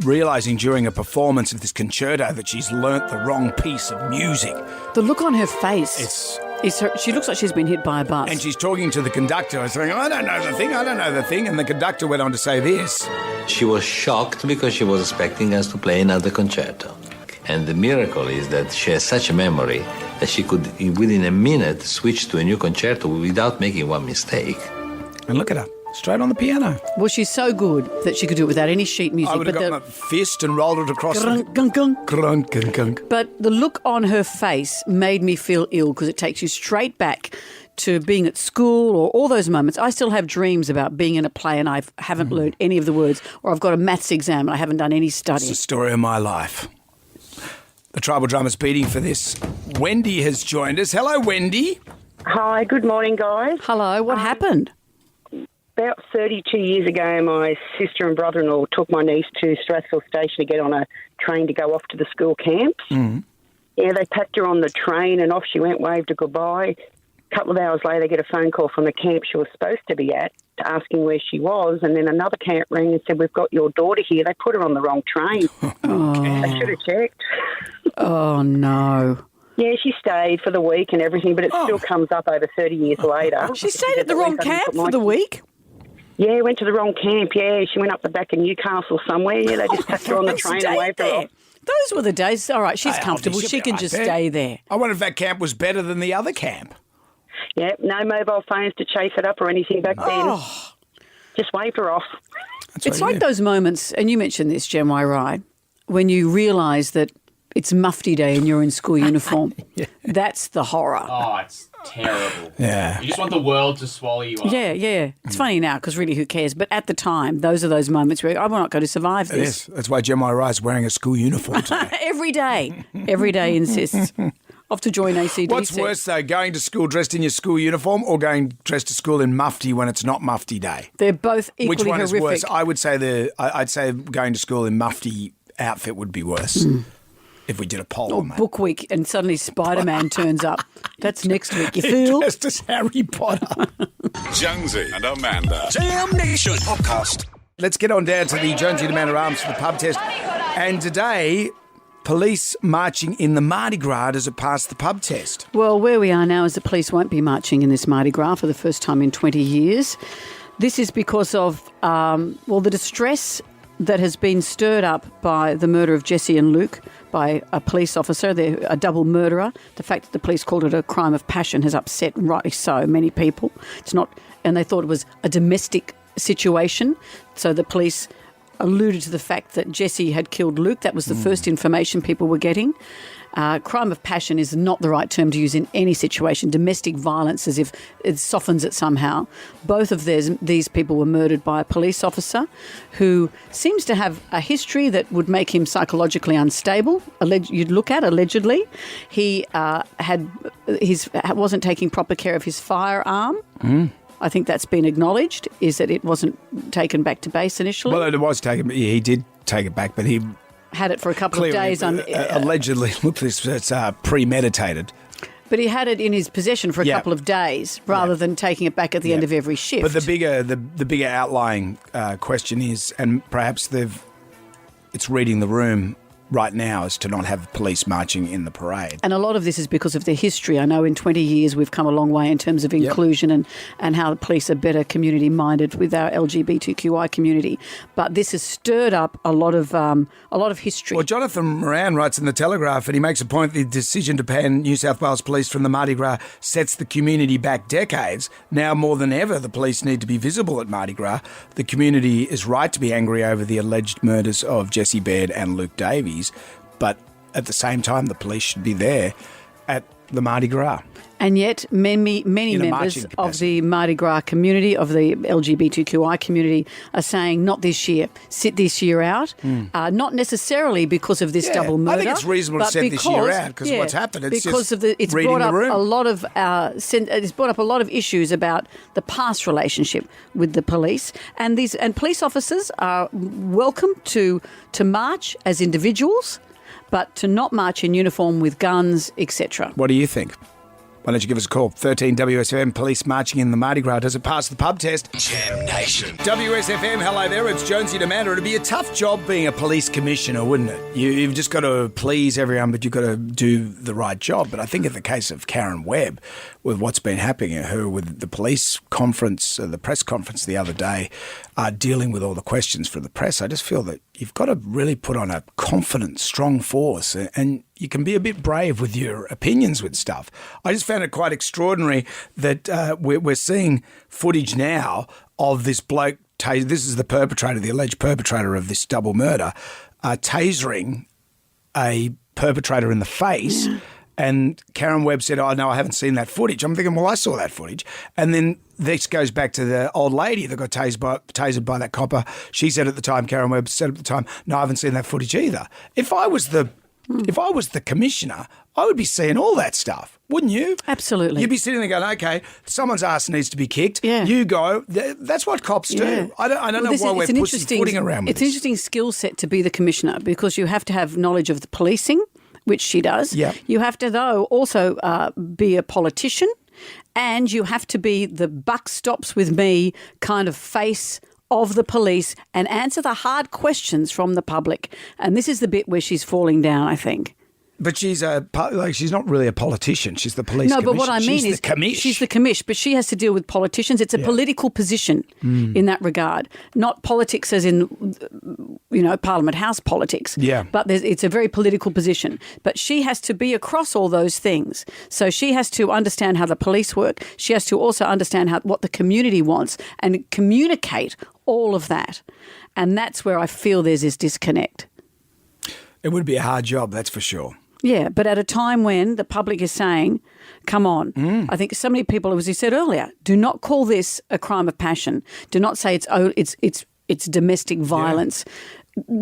realising during a performance of this concerto that she's learnt the wrong piece of music. The look on her face. She looks like she's been hit by a bus. And she's talking to the conductor. I was saying, I don't know the thing. And the conductor went on to say this. She was shocked because she was expecting us to play another concerto. And the miracle is that she has such a memory that she could, within a minute, switch to a new concerto without making one mistake. And look at her, straight on the piano. Well, she's so good that she could do it without any sheet music. I would have got my fist and rolled it across Grunk, gunk, gunk. Grunk, gunk, gunk. But the look on her face made me feel ill because it takes you straight back to being at school or all those moments. I still have dreams about being in a play and I haven't learned any of the words, or I've got a maths exam and I haven't done any study. It's the story of my life. The tribal drummer's beating for this. Wendy has joined us. Hello, Wendy. Hi, good morning, guys. Hello, what happened? About 32 years ago, my sister and brother-in-law took my niece to Strathfield Station to get on a train to go off to the school camps. Mm. Yeah, they packed her on the train and off she went, waved her goodbye. A couple of hours later, they get a phone call from the camp she was supposed to be at, asking where she was, and then another camp rang and said, we've got your daughter here. They put her on the wrong train. They should have checked. Oh, no. Yeah, she stayed for the week and everything, but it still comes up over 30 years later. She stayed at the wrong camp for the week? Yeah, went to the wrong camp, yeah. She went up the back of Newcastle somewhere. Yeah, they just packed her on the train and waved her off. Those were the days. All right, she's comfortable. She can just stay there. I wonder if that camp was better than the other camp. Yeah, no mobile phones to chase it up or anything back then. Just waved her off. It's like those moments, and you mentioned this, Jem Wai, when you realise that it's mufti day and you're in school uniform. That's the horror. Oh, it's terrible. Yeah. You just want the world to swallow you up. Yeah. It's funny now because really who cares? But at the time, those are those moments where I'm not going to survive this. Yes, that's why Jem Wai is wearing a school uniform today. Every day insists. Off to join ACDC. What's worse, though, going to school dressed in your school uniform or going dressed to school in mufti when it's not mufti day? They're both equally Which one horrific. is worse? I would say I'd say going to school in mufti outfit would be worse if we did a poll Or on that. book week and suddenly Spider-Man turns up. That's next week, you fool. Dressed as Harry Potter. Jonesy and Amanda. Jam Nation Podcast. Let's get on down to the Jonesy and Amanda Arms for the pub test. And today, police marching in the Mardi Gras as it passed the pub test. Well, where we are now is the police won't be marching in this Mardi Gras for the first time in 20 years. This is because of, the distress that has been stirred up by the murder of Jesse and Luke by a police officer. They're a double murderer. The fact that the police called it a crime of passion has upset, rightly so, many people. It's not, and they thought it was a domestic situation. So the police alluded to the fact that Jesse had killed Luke. That was the first information people were getting. Crime of passion is not the right term to use in any situation. Domestic violence, as if it softens it somehow. Both of these people were murdered by a police officer who seems to have a history that would make him psychologically unstable. You'd look at allegedly. He wasn't taking proper care of his firearm. I think that's been acknowledged, is that it wasn't taken back to base initially. Well, it was taken. Yeah, he did take it back, but he had it for a couple of days. Allegedly, look, it's premeditated. But he had it in his possession for a couple of days rather than taking it back at the end of every shift. But the bigger outlying question is, and perhaps it's reading the room right now, is to not have police marching in the parade. And a lot of this is because of their history. I know in 20 years we've come a long way in terms of inclusion and how the police are better community-minded with our LGBTQI community. But this has stirred up a lot of history. Well, Jonathan Moran writes in The Telegraph, and he makes a point, the decision to ban New South Wales Police from the Mardi Gras sets the community back decades. Now more than ever, the police need to be visible at Mardi Gras. The community is right to be angry over the alleged murders of Jesse Baird and Luke Davies. But at the same time, the police should be there at the Mardi Gras. And yet many members of the Mardi Gras community, of the LGBTQI community, are saying not this year, sit this year out. Not necessarily because of this double murder. I think it's reasonable to sit this year out because what's happened. It's because just it's reading brought up the room. It's brought up a lot of issues about the past relationship with the police, and police officers are welcome to march as individuals, but to not march in uniform with guns, etc. What do you think? Why don't you give us a call? 13 WSFM, police marching in the Mardi Gras. Does it pass the pub test? Jam Nation. WSFM, hello there. It's Jonesy and Amanda. It'd be a tough job being a police commissioner, wouldn't it? You've just got to please everyone, but you've got to do the right job. But I think in the case of Karen Webb, with what's been happening to her with the police conference, the press conference the other day, dealing with all the questions from the press, I just feel that you've got to really put on a confident, strong force, and you can be a bit brave with your opinions with stuff. I just found it quite extraordinary that we're seeing footage now of this bloke, this is the perpetrator, the alleged perpetrator of this double murder, tasering a perpetrator in the face. Yeah. And Karen Webb said, oh, no, I haven't seen that footage. I'm thinking, well, I saw that footage. And then this goes back to the old lady that got tasered by that copper. She said at the time, Karen Webb said at the time, no, I haven't seen that footage either. If I was the commissioner, I would be seeing all that stuff, wouldn't you? Absolutely. You'd be sitting there going, okay, someone's ass needs to be kicked. Yeah. You go. That's what cops do. I don't know why we're pussyfooting around with this. It's an interesting skill set to be the commissioner because you have to have knowledge of the policing, which she does. Yeah. You have to, though, also be a politician, and you have to be the buck stops with me kind of face of the police and answer the hard questions from the public. And this is the bit where she's falling down, I think. But she's she's not really a politician. She's the police No, commissioner. but what I mean is she's the commish, but she has to deal with politicians. It's a political position in that regard, not politics as in, Parliament House politics. Yeah. But it's a very political position. But she has to be across all those things. So she has to understand how the police work. She has to also understand what the community wants and communicate all of that. And that's where I feel there's this disconnect. It would be a hard job, that's for sure. Yeah, but at a time when the public is saying, come on, I think so many people, as you said earlier, do not call this a crime of passion. Do not say it's domestic violence. Yeah.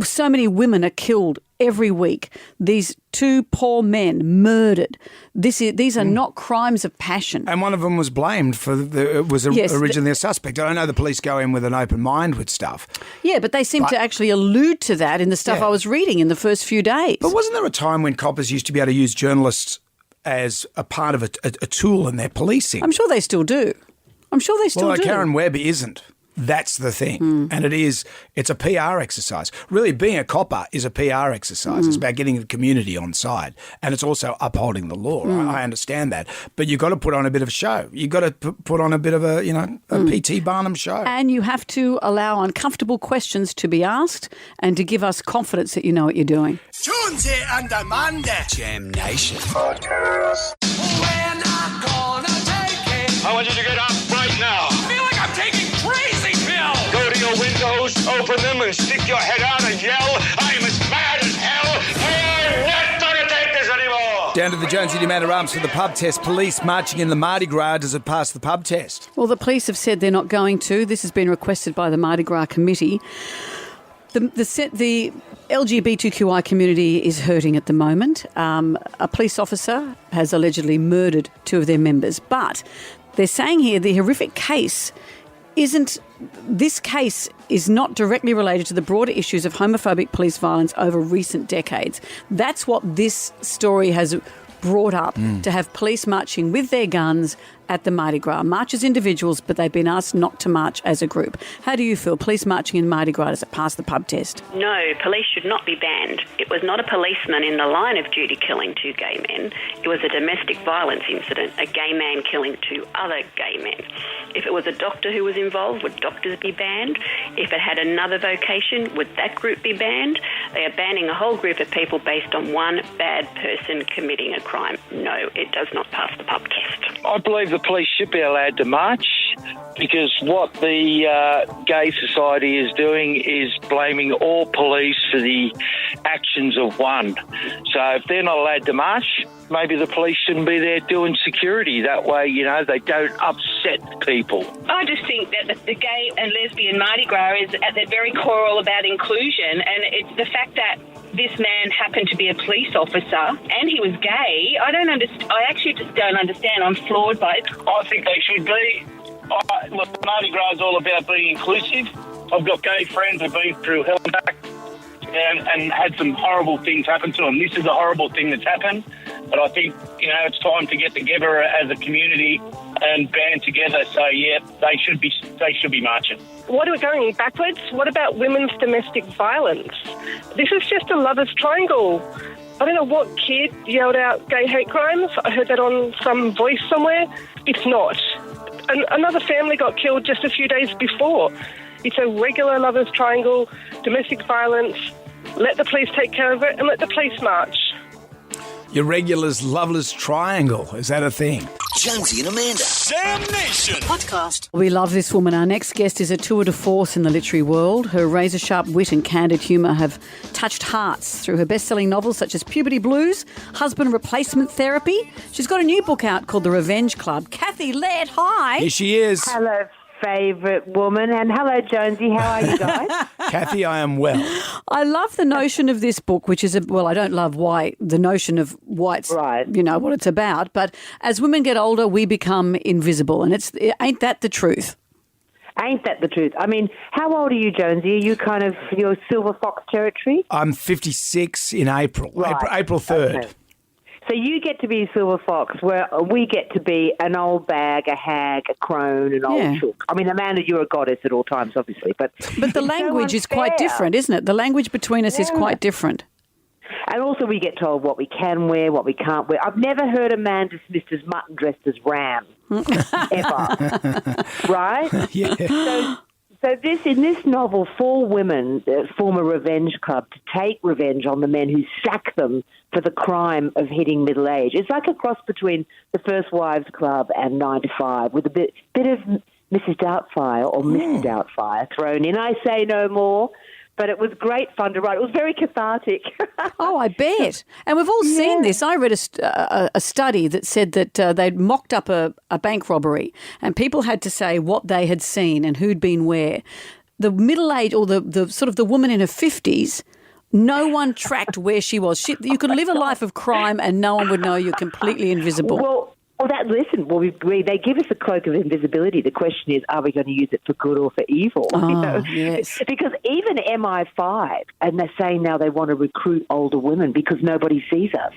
So many women are killed every week. These two poor men murdered. These are not crimes of passion. And one of them was blamed for originally a suspect. I know the police go in with an open mind with stuff. Yeah, but they seem to actually allude to that in the stuff I was reading in the first few days. But wasn't there a time when coppers used to be able to use journalists as a part of a tool in their policing? I'm sure they still do. Well, Karen Webb isn't. That's the thing. And it's a PR exercise. Really, being a copper is a PR exercise. It's about getting the community on side. And it's also upholding the law. I understand that. But you've got to put on a bit of a show. You've got to put on a bit of a P.T. Barnum show. And you have to allow uncomfortable questions to be asked and to give us confidence that you know what you're doing. Jonesy and Amanda. Jam Nation. Podcast. We're not gonna take it. I want you to get up right now. I feel like I'm taking crazy pills. Go to your windows, open them, and stick your head out and yell, I'm as mad as hell. I'm not gonna take this anymore. Down to the Jonesy and Amanda Arms for the pub test. Police marching in the Mardi Gras. Does it pass the pub test? Well, the police have said they're not going to. This has been requested by the Mardi Gras committee. The LGBTQI community is hurting at the moment. A police officer has allegedly murdered two of their members. But they're saying here the horrific case this case is not directly related to the broader issues of homophobic police violence over recent decades. That's what this story has brought up, to have police marching with their guns at the Mardi Gras. March as individuals, but they've been asked not to march as a group. How do you feel? Police marching in Mardi Gras, does it pass the pub test? No, police should not be banned. It was not a policeman in the line of duty killing two gay men. It was a domestic violence incident, a gay man killing two other gay men. If it was a doctor who was involved, would doctors be banned? If it had another vocation, would that group be banned? They are banning a whole group of people based on one bad person committing a crime. No, it does not pass the pub test. I believe the police should be allowed to march because what the gay society is doing is blaming all police for the actions of one. So if they're not allowed to march, maybe the police shouldn't be there doing security. That way, they don't upset people. I just think that the gay and lesbian Mardi Gras is at the very core all about inclusion, and it's the fact that this man happened to be a police officer and he was gay. I actually just don't understand. I'm floored by it. I think they should be. Look, Mardi Gras is all about being inclusive. I've got gay friends who've been through hell and back and had some horrible things happen to them. This is a horrible thing that's happened, but I think, it's time to get together as a community and band together. So, yeah, they should be marching. What are we going backwards? What about women's domestic violence? This is just a lover's triangle. I don't know what kid yelled out gay hate crimes. I heard that on some voice somewhere. It's not. Another family got killed just a few days before. It's a regular lover's triangle, domestic violence. Let the police take care of it and let the police march. Your regular's loveless triangle. Is that a thing? Jonesy and Amanda. Jam Nation. Podcast. We love this woman. Our next guest is a tour de force in the literary world. Her razor-sharp wit and candid humour have touched hearts through her best-selling novels such as Puberty Blues, Husband Replacement Therapy. She's got a new book out called The Revenge Club. Kathy Laird, hi. Here she is. Hello, favourite woman, and hello, Jonesy. How are you guys? Kathy, I am well. I love the notion of this book, which is, I don't love the notion of why it's, what it's about, but as women get older, we become invisible, and ain't that the truth? Ain't that the truth? I mean, how old are you, Jonesy? Are you kind of your silver fox territory? I'm 56 in April, April 3rd. Okay. So you get to be a silver fox, where we get to be an old bag, a hag, a crone, an old chook. I mean, Amanda, you're a goddess at all times, obviously, but the language is quite different, isn't it? The language between us is quite different. And also we get told what we can wear, what we can't wear. I've never heard a man dismissed as mutton dressed as ram, ever. Right? Yeah. So in this novel, 4 women form a revenge club to take revenge on the men who sack them for the crime of hitting middle age. It's like a cross between the First Wives Club and 9 to 5, with a bit of Mrs. Doubtfire or Mr. Doubtfire thrown in. I say no more. But it was great fun to write. It was very cathartic. Oh, I bet. And we've all seen this. I read a study that said that they'd mocked up a bank robbery and people had to say what they had seen and who'd been where. The middle age or the sort of the woman in her 50s, no one tracked where she was. You could live a life of crime and no one would know you're completely invisible. They give us a cloak of invisibility. The question is, are we going to use it for good or for evil? Oh, yes. Because even MI5, and they're saying now they want to recruit older women because nobody sees us.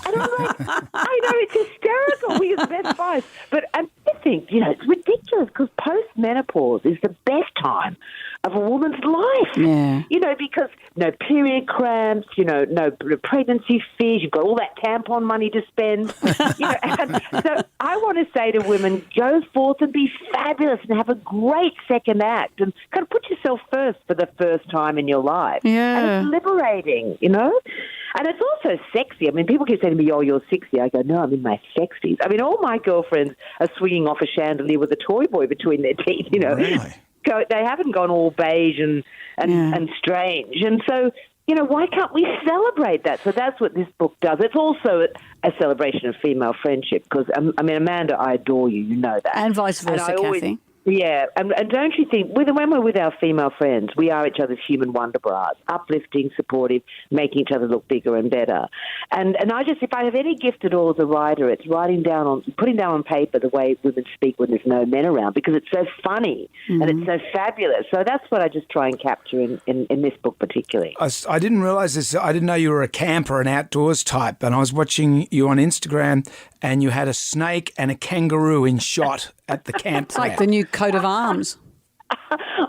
And I'm like, I know, it's hysterical. We are the best guys. But I think, it's ridiculous because post-menopause is the best time of a woman's life. Yeah. Because no period cramps, no pregnancy fears, you've got all that tampon money to spend. And so I want to say to women, go forth and be fabulous and have a great second act and kind of put yourself first for the first time in your life. Yeah. And it's liberating, And it's also sexy. I mean, people keep saying to me, oh, you're 60. I go, no, I'm in my 60s. I mean, all my girlfriends are swinging off a chandelier with a toy boy between their teeth, Really? They haven't gone all beige and strange. And so, why can't we celebrate that? So that's what this book does. It's also a celebration of female friendship because, Amanda, I adore you. You know that. And vice versa, Kathy. Yeah, and don't you think, when we're with our female friends, we are each other's human wonder bras, uplifting, supportive, making each other look bigger and better. And if I have any gift at all as a writer, it's putting down on paper the way women speak when there's no men around, because it's so funny and it's so fabulous. So that's what I just try and capture in this book particularly. I didn't realise this. I didn't know you were a camper, an outdoors type, and I was watching you on Instagram and you had a snake and a kangaroo in shot at the campground. It's like the new coat of arms.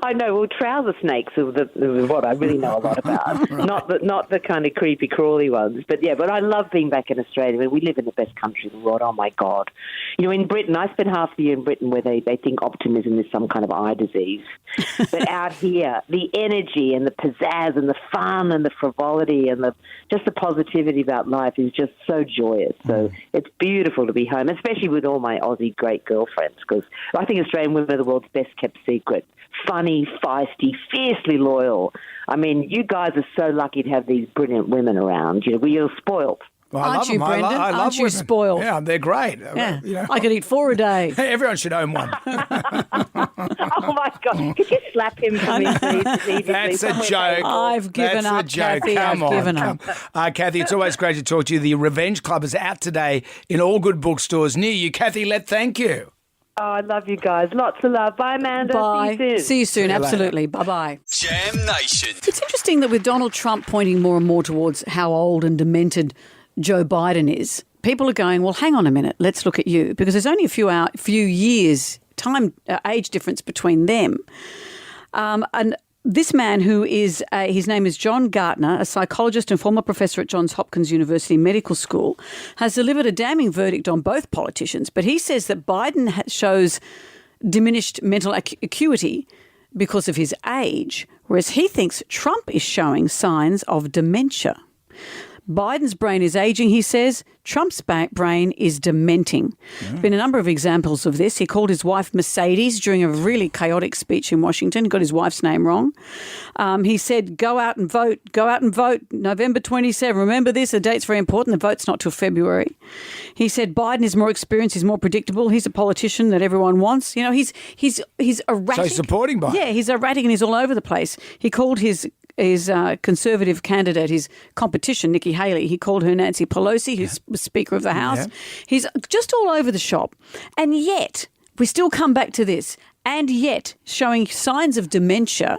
I know. Well, trouser snakes are what I really know a lot about. Right. Not the kind of creepy, crawly ones. But I love being back in Australia. I mean, we live in the best country in the world. Oh, my God. In Britain, I spent half the year in Britain where they think optimism is some kind of eye disease. But out here, the energy and the pizzazz and the fun and the frivolity and just the positivity about life is just so joyous. So it's beautiful to be home, especially with all my Aussie great girlfriends, because I think Australian women are the world's best kept secret. Funny, feisty, fiercely loyal. I mean, you guys are so lucky to have these brilliant women around. You're spoiled. Well, Aren't you, Brendan? Aren't you spoiled? Yeah, they're great. Yeah. I could eat 4 a day. Everyone should own one. Oh, my God. Could you slap him for me, please? That's a joke. I've given up, Kathy. Come I've on. given up. Kathy, it's always great to talk to you. The Revenge Club is out today in all good bookstores near you. Kathy, thank you. Oh, I love you guys. Lots of love. Bye, Amanda. Bye. See you soon. See you soon. See you later. Absolutely. Bye-bye. Jam Nation. It's interesting that with Donald Trump pointing more and more towards how old and demented Joe Biden is, people are going, well, hang on a minute, let's look at you, because there's only a few years age difference between them. And this man who is, his name is John Gartner, a psychologist and former professor at Johns Hopkins University Medical School, has delivered a damning verdict on both politicians. But he says that Biden shows diminished mental acuity because of his age, whereas he thinks Trump is showing signs of dementia. Biden's brain is aging, he says. Trump's brain is dementing. There's been a number of examples of this. He called his wife Mercedes during a really chaotic speech in Washington. He got his wife's name wrong. He said, go out and vote, November 27. Remember this, the date's very important. The vote's not till February. He said Biden is more experienced, he's more predictable. He's a politician that everyone wants. You know, he's erratic. So he's supporting Biden. Yeah, he's erratic and he's all over the place. He called his Conservative candidate, his competition, Nikki Haley, he called her Nancy Pelosi, who's Speaker of the House. Yeah. He's just all over the shop. And yet, we still come back to this, and yet, showing signs of dementia,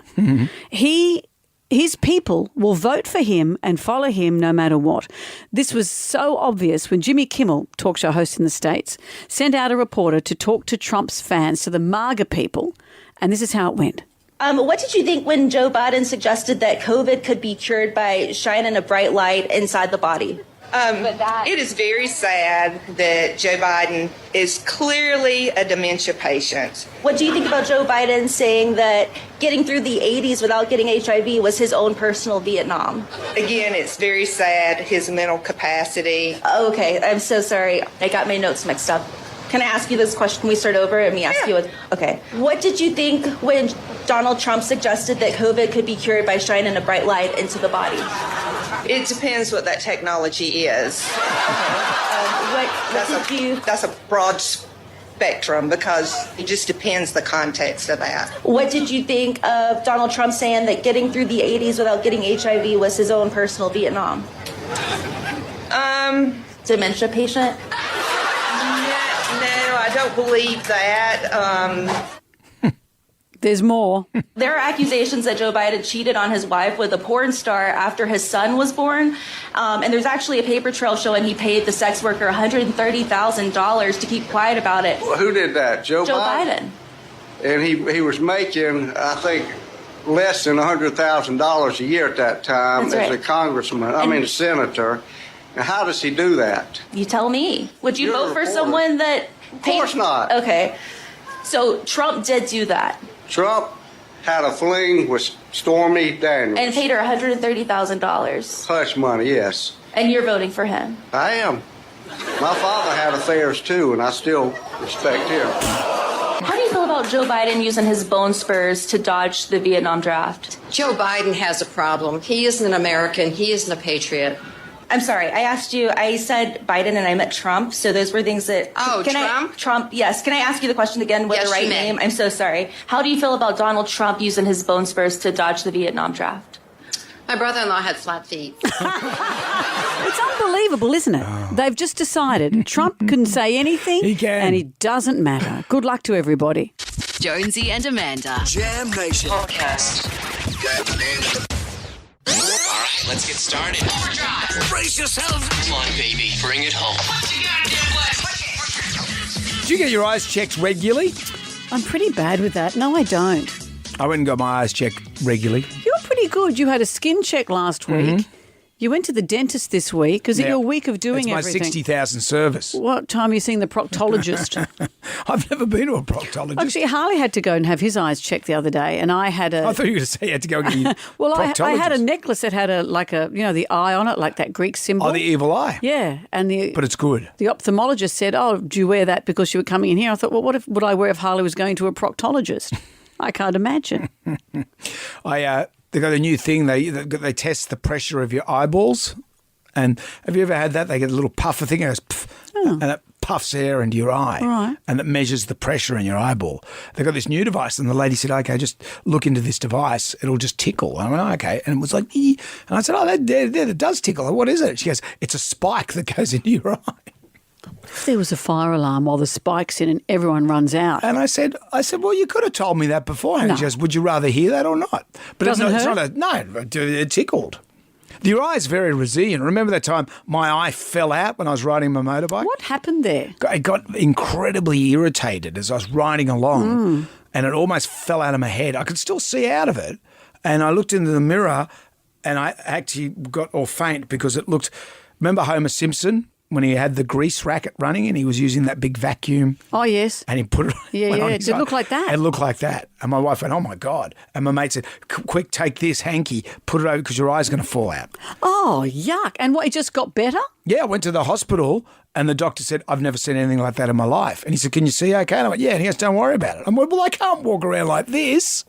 his people will vote for him and follow him no matter what. This was so obvious when Jimmy Kimmel, talk show host in the States, sent out a reporter to talk to Trump's fans, to the MAGA people, and this is how it went. What did you think when Joe Biden suggested that COVID could be cured by shining a bright light inside the body? It is very sad that Joe Biden is clearly a dementia patient. What do you think about Joe Biden saying that getting through the 80s without getting HIV was his own personal Vietnam? Again, it's very sad, his mental capacity. Okay, I'm so sorry. I got my notes mixed up. Can I ask you this question? Can we start over and me ask you? Okay. What did you think when Donald Trump suggested that COVID could be cured by shining a bright light into the body? It depends what that technology is. That's a broad spectrum because it just depends the context of that. What did you think of Donald Trump saying that getting through the 80s without getting HIV was his own personal Vietnam? Dementia patient? No, I don't believe that. There's more. There are accusations that Joe Biden cheated on his wife with a porn star after his son was born. And there's actually a paper trail showing he paid the sex worker $130,000 to keep quiet about it. Well, who did that? Joe Biden. And he was making, I think, less than $100,000 a year at that time as a congressman. A senator. And how does he do that? You tell me. Would you vote for someone that... Of course not. Okay. So Trump did do that. Trump had a fling with Stormy Daniels. And paid her $130,000. Hush money, yes. And you're voting for him? I am. My father had affairs too, and I still respect him. How do you feel about Joe Biden using his bone spurs to dodge the Vietnam draft? Joe Biden has a problem. He isn't an American. He isn't a patriot. I'm sorry. I asked you, I said Biden and I meant Trump. So those were things that... Oh, Trump? Trump, yes. Can I ask you the question again with the right name? I'm so sorry. How do you feel about Donald Trump using his bone spurs to dodge the Vietnam draft? My brother-in-law had flat feet. It's unbelievable, isn't it? They've just decided Trump can say anything and it doesn't matter. Good luck to everybody. Jonesy and Amanda. Jam Nation Podcast. All right, let's get started. Overdrive. Brace yourselves. Come on, baby. Bring it home. Do you get your eyes checked regularly? I'm pretty bad with that. No, I don't. I went and got my eyes checked regularly. You're pretty good. You had a skin check last week. You went to the dentist this week. Because your week of doing everything. It's my 60,000 service. What time are you seeing the proctologist? I've never been to a proctologist. Actually, Harley had to go and have his eyes checked the other day, and I had a... I thought you were going to say you had to go and get your well, proctologist. I had a necklace that had the eye on it, like that Greek symbol. Oh, the evil eye. Yeah. But it's good. The ophthalmologist said, oh, do you wear that because you were coming in here? I thought, well, what would I wear if Harley was going to a proctologist? I can't imagine. They got a new thing. They test the pressure of your eyeballs. And have you ever had that? They get a little puffer thing, and it goes, and it puffs air into your eye, right. And it measures the pressure in your eyeball. They got this new device, and the lady said, "Okay, just look into this device; it'll just tickle." And I went, oh, "Okay," and it was like, ee. And I said, "Oh, that does tickle. What is it?" She goes, "It's a spike that goes into your eye." If there was a fire alarm while the spike's in and everyone runs out. And I said, well, you could have told me that beforehand. No. She goes, would you rather hear that or not? But Doesn't it's hurt? not it tickled. Your eye's very resilient. Remember that time my eye fell out when I was riding my motorbike? What happened there? I got incredibly irritated as I was riding along and it almost fell out of my head. I could still see out of it. And I looked into the mirror and I actually got all faint because it looked... Remember Homer Simpson when he had the grease racket running and he was using that big vacuum? Oh, yes. And he put it Yeah, on Did his it eye. look like that? It looked like that. And my wife went, oh, my God. And my mate said, quick, take this hanky, put it over because your eye's going to fall out. Oh, yuck. And what, it just got better? Yeah, I went to the hospital and the doctor said, I've never seen anything like that in my life. And he said, can you see okay? And I went, yeah. And he goes, don't worry about it. I went, well, I can't walk around like this.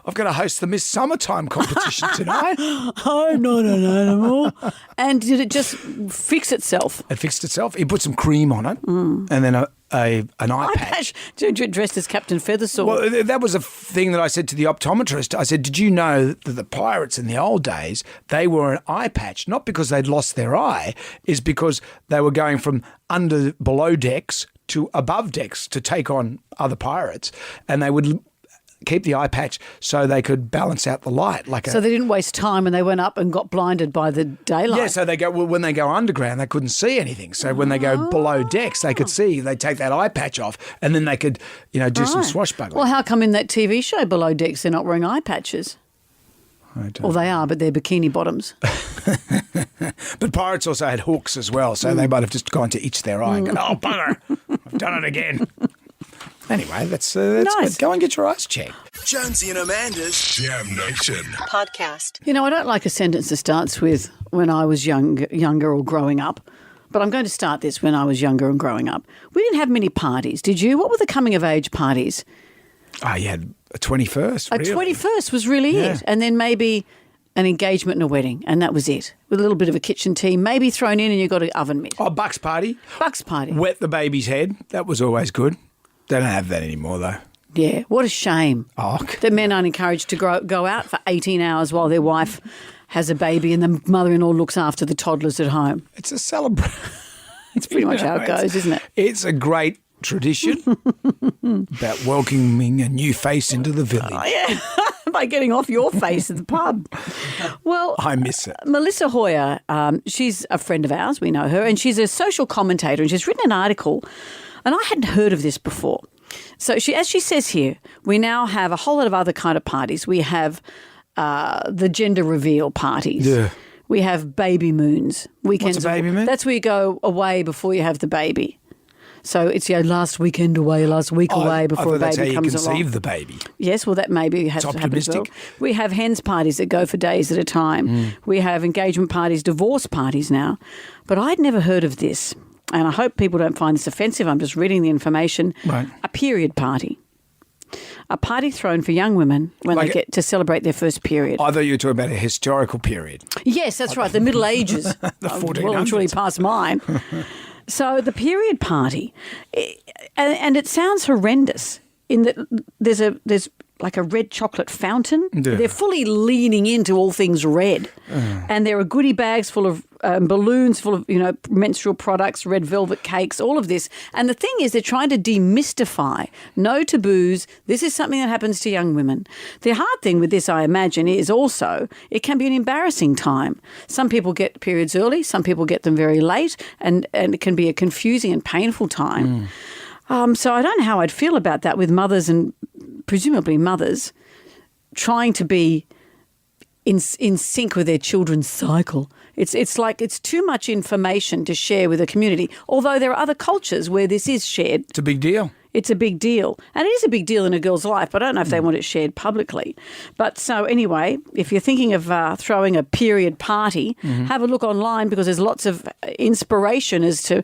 I've got to host the Miss Summertime competition tonight. I'm not an animal. And did it just fix itself? It fixed itself. He put some cream on it and then an eye patch. Dressed as Captain Feathersword. Well, that was a thing that I said to the optometrist. I said, did you know that the pirates in the old days, they wore an eye patch, not because they'd lost their eye, is because they were going from below decks to above decks to take on other pirates. And they would keep the eye patch so they could balance out the light. So they didn't waste time when they went up and got blinded by the daylight. Yeah, so when they go underground, they couldn't see anything. So when they go below decks, they could see. They take that eye patch off and then they could, do some swashbuckling. Well, how come in that TV show Below Decks they're not wearing eye patches? Well, they are, but they're bikini bottoms. But pirates also had hooks as well, so they might have just gone to itch their eye and go, oh, bugger, I've done it again. Anyway, that's nice. Go and get your eyes checked. Jonesy and Amanda's Jam Nation Podcast. You know, I don't like a sentence that starts with when I was younger or growing up, but I'm going to start this when I was younger and growing up. We didn't have many parties, did you? What were the coming-of-age parties? Oh, you had a 21st, A really. 21st was really it. And then maybe an engagement and a wedding, and that was it. With a little bit of a kitchen tea, maybe thrown in and you got an oven mitt. Oh, Bucks party. Bucks party. Wet the baby's head. That was always good. They don't have that anymore, though. Yeah, what a shame Oh, that men aren't encouraged to go out for 18 hours while their wife has a baby and the mother-in-law looks after the toddlers at home. it's a celebration. It's pretty much how it goes, isn't it? It's a great tradition about welcoming a new face into the village. Oh, yeah, by getting off your face at the pub. Well, I miss it. Melissa Hoyer, she's a friend of ours, we know her, and she's a social commentator and she's written an article, and I hadn't heard of this before. So as she says here, we now have a whole lot of other kind of parties. We have the gender reveal parties. Yeah. We have baby moons. Weekends. What's a baby moon? That's where you go away before you have the baby. So it's last weekend away, last week away before a baby that's how you comes along. conceive the baby. Yes, well, that maybe has It's to happen as well. optimistic. We have hens parties that go for days at a time. We have engagement parties, divorce parties now. But I'd never heard of this, and I hope people don't find this offensive. I'm just reading the information. Right. A period party. A party thrown for young women when they get to celebrate their first period. I thought you were talking about a historical period. Yes, that's right, the Middle Ages. The 1400s. Well and truly past mine. So the period party, and it sounds horrendous in that there's like a red chocolate fountain. Yeah. They're fully leaning into all things red. And there are goodie bags full of balloons full of, menstrual products, red velvet cakes, all of this. And the thing is, they're trying to demystify no taboos. This is something that happens to young women. The hard thing with this, I imagine, is also it can be an embarrassing time. Some people get periods early, some people get them very late, and it can be a confusing and painful time. So I don't know how I'd feel about that with mothers and presumably mothers trying to be in sync with their children's cycle. It's like it's too much information to share with a community, although there are other cultures where this is shared. It's a big deal. It's a big deal. And it is a big deal in a girl's life, but I don't know if they want it shared publicly. But so anyway, if you're thinking of throwing a period party, have a look online because there's lots of inspiration as to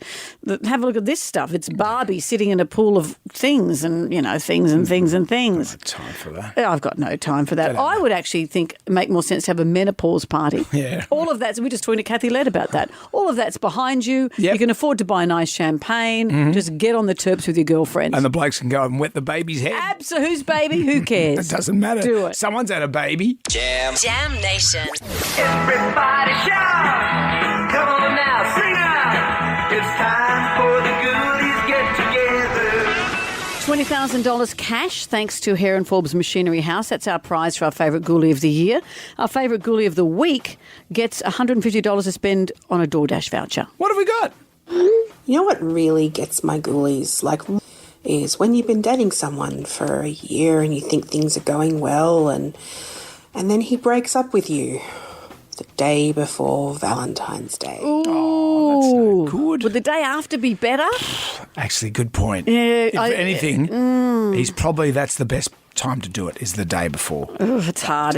have a look at this stuff. It's Barbie sitting in a pool of things and, things and things and things. Time for that. I've got no time for that. I would actually think it make more sense to have a menopause party. Yeah. All of that, we were just talking to Kathy Led about that. All of that's behind you. Yep. You can afford to buy nice champagne. Just get on the terps with your girlfriends. And the blokes can go and wet the baby's head. Absolutely. Whose baby? Who cares? It doesn't matter. Do it. Someone's had a baby. Jam Nation. Everybody shout! Come on now, sing out! It's time for $20,000 cash thanks to Heron Forbes Machinery House. That's our prize for our favourite ghoulie of the year. Our favourite ghoulie of the week gets $150 to spend on a DoorDash voucher. What have we got? You know what really gets my ghoulies is when you've been dating someone for a year and you think things are going well and then he breaks up with you the day before Valentine's Day. Ooh, that's no good. Would the day after be better? Actually, good point. Yeah, if anything, that's the best time to do it, is the day before. It's hard.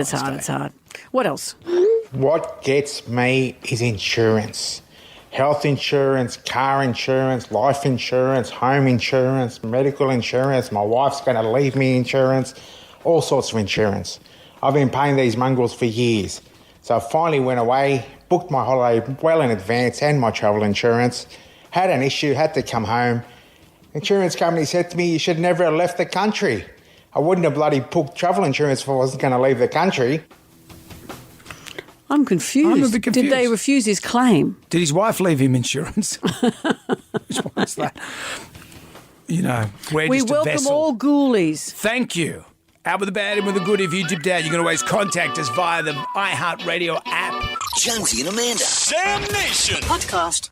What else? What gets me is insurance. Health insurance, car insurance, life insurance, home insurance, medical insurance, my wife's going to leave me insurance, all sorts of insurance. I've been paying these mongrels for years. So I finally went away, booked my holiday well in advance and my travel insurance, had an issue, had to come home. Insurance company said to me, you should never have left the country. I wouldn't have bloody booked travel insurance if I wasn't going to leave the country. I'm confused. I'm a bit confused. Did they refuse his claim? Did his wife leave him insurance? Which one is that? You know, we're we just a welcome vessel. all ghoulies. Thank you. Out with the bad, in with the good. If you dipped out, you can always contact us via the iHeartRadio app. Jonesy and Amanda. Jam Nation. Podcast.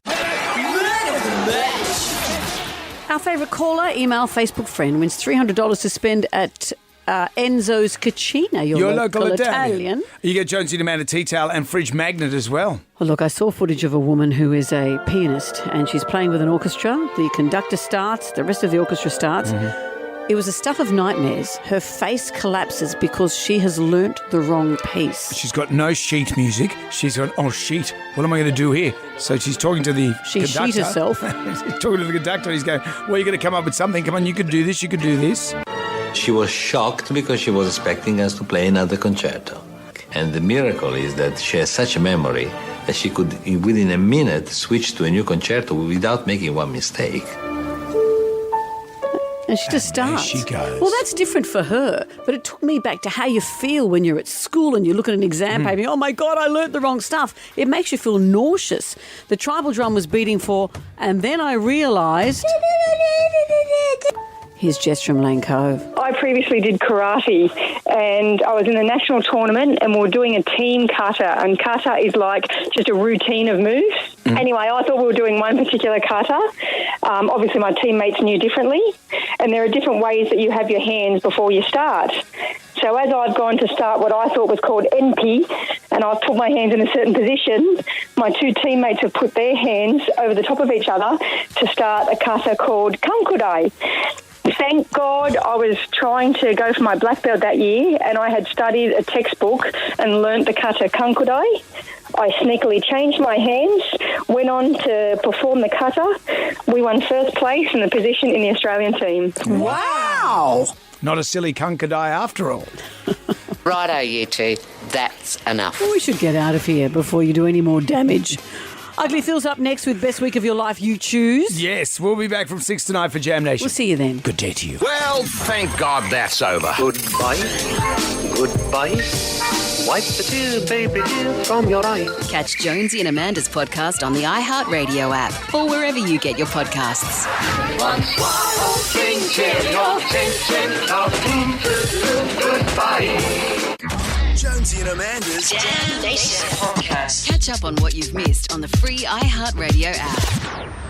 Our favourite caller, email, Facebook friend, wins $300 to spend at Enzo's Cucina, your local Italian. You get Jonesy and Amanda tea towel and fridge magnet as well. Well, look, I saw footage of a woman who is a pianist and she's playing with an orchestra. The conductor starts, the rest of the orchestra starts. Mm-hmm. It was the stuff of nightmares. Her face collapses because she has learnt the wrong piece. She's got no sheet music. She's got, sheet. What am I going to do here? So she's talking to the conductor. She sheet herself. She's talking to the conductor. He's going, well, you're going to come up with something. Come on, you could do this, you could do this. She was shocked because she was expecting us to play another concerto. And the miracle is that she has such a memory that she could, within a minute, switch to a new concerto without making one mistake. And she just starts. There she goes. Well, that's different for her. But it took me back to how you feel when you're at school and you look at an exam paper. Oh, my God, I learnt the wrong stuff. It makes you feel nauseous. The tribal drum was beating for, and then I realised... Here's Jess from Lane Cove. I previously did karate and I was in a national tournament and we were doing a team kata, and kata is like just a routine of moves. Anyway, I thought we were doing one particular kata. Obviously my teammates knew differently, and there are different ways that you have your hands before you start. So as I've gone to start what I thought was called NP, and I've put my hands in a certain position, my two teammates have put their hands over the top of each other to start a kata called kankudai. Thank God I was trying to go for my black belt that year, and I had studied a textbook and learnt the kata kankudai. I sneakily changed my hands, went on to perform the kata. We won first place in the position in the Australian team. Wow! Not a silly kankudai after all. Righto, you two. That's enough. Well, we should get out of here before you do any more damage. Ugly Phil's up next with Best Week of Your Life You Choose. Yes, we'll be back from 6 to 9 for Jam Nation. We'll see you then. Good day to you. Well, thank God that's over. Goodbye. Goodbye. Wipe the tear, baby dear, from your eye. Catch Jonesy and Amanda's podcast on the iHeartRadio app or wherever you get your podcasts. One swallow, sing, cheerio, goodbye. Jonesy and Amanda's Jam Nation podcast. Catch up on what you've missed on the free iHeartRadio app.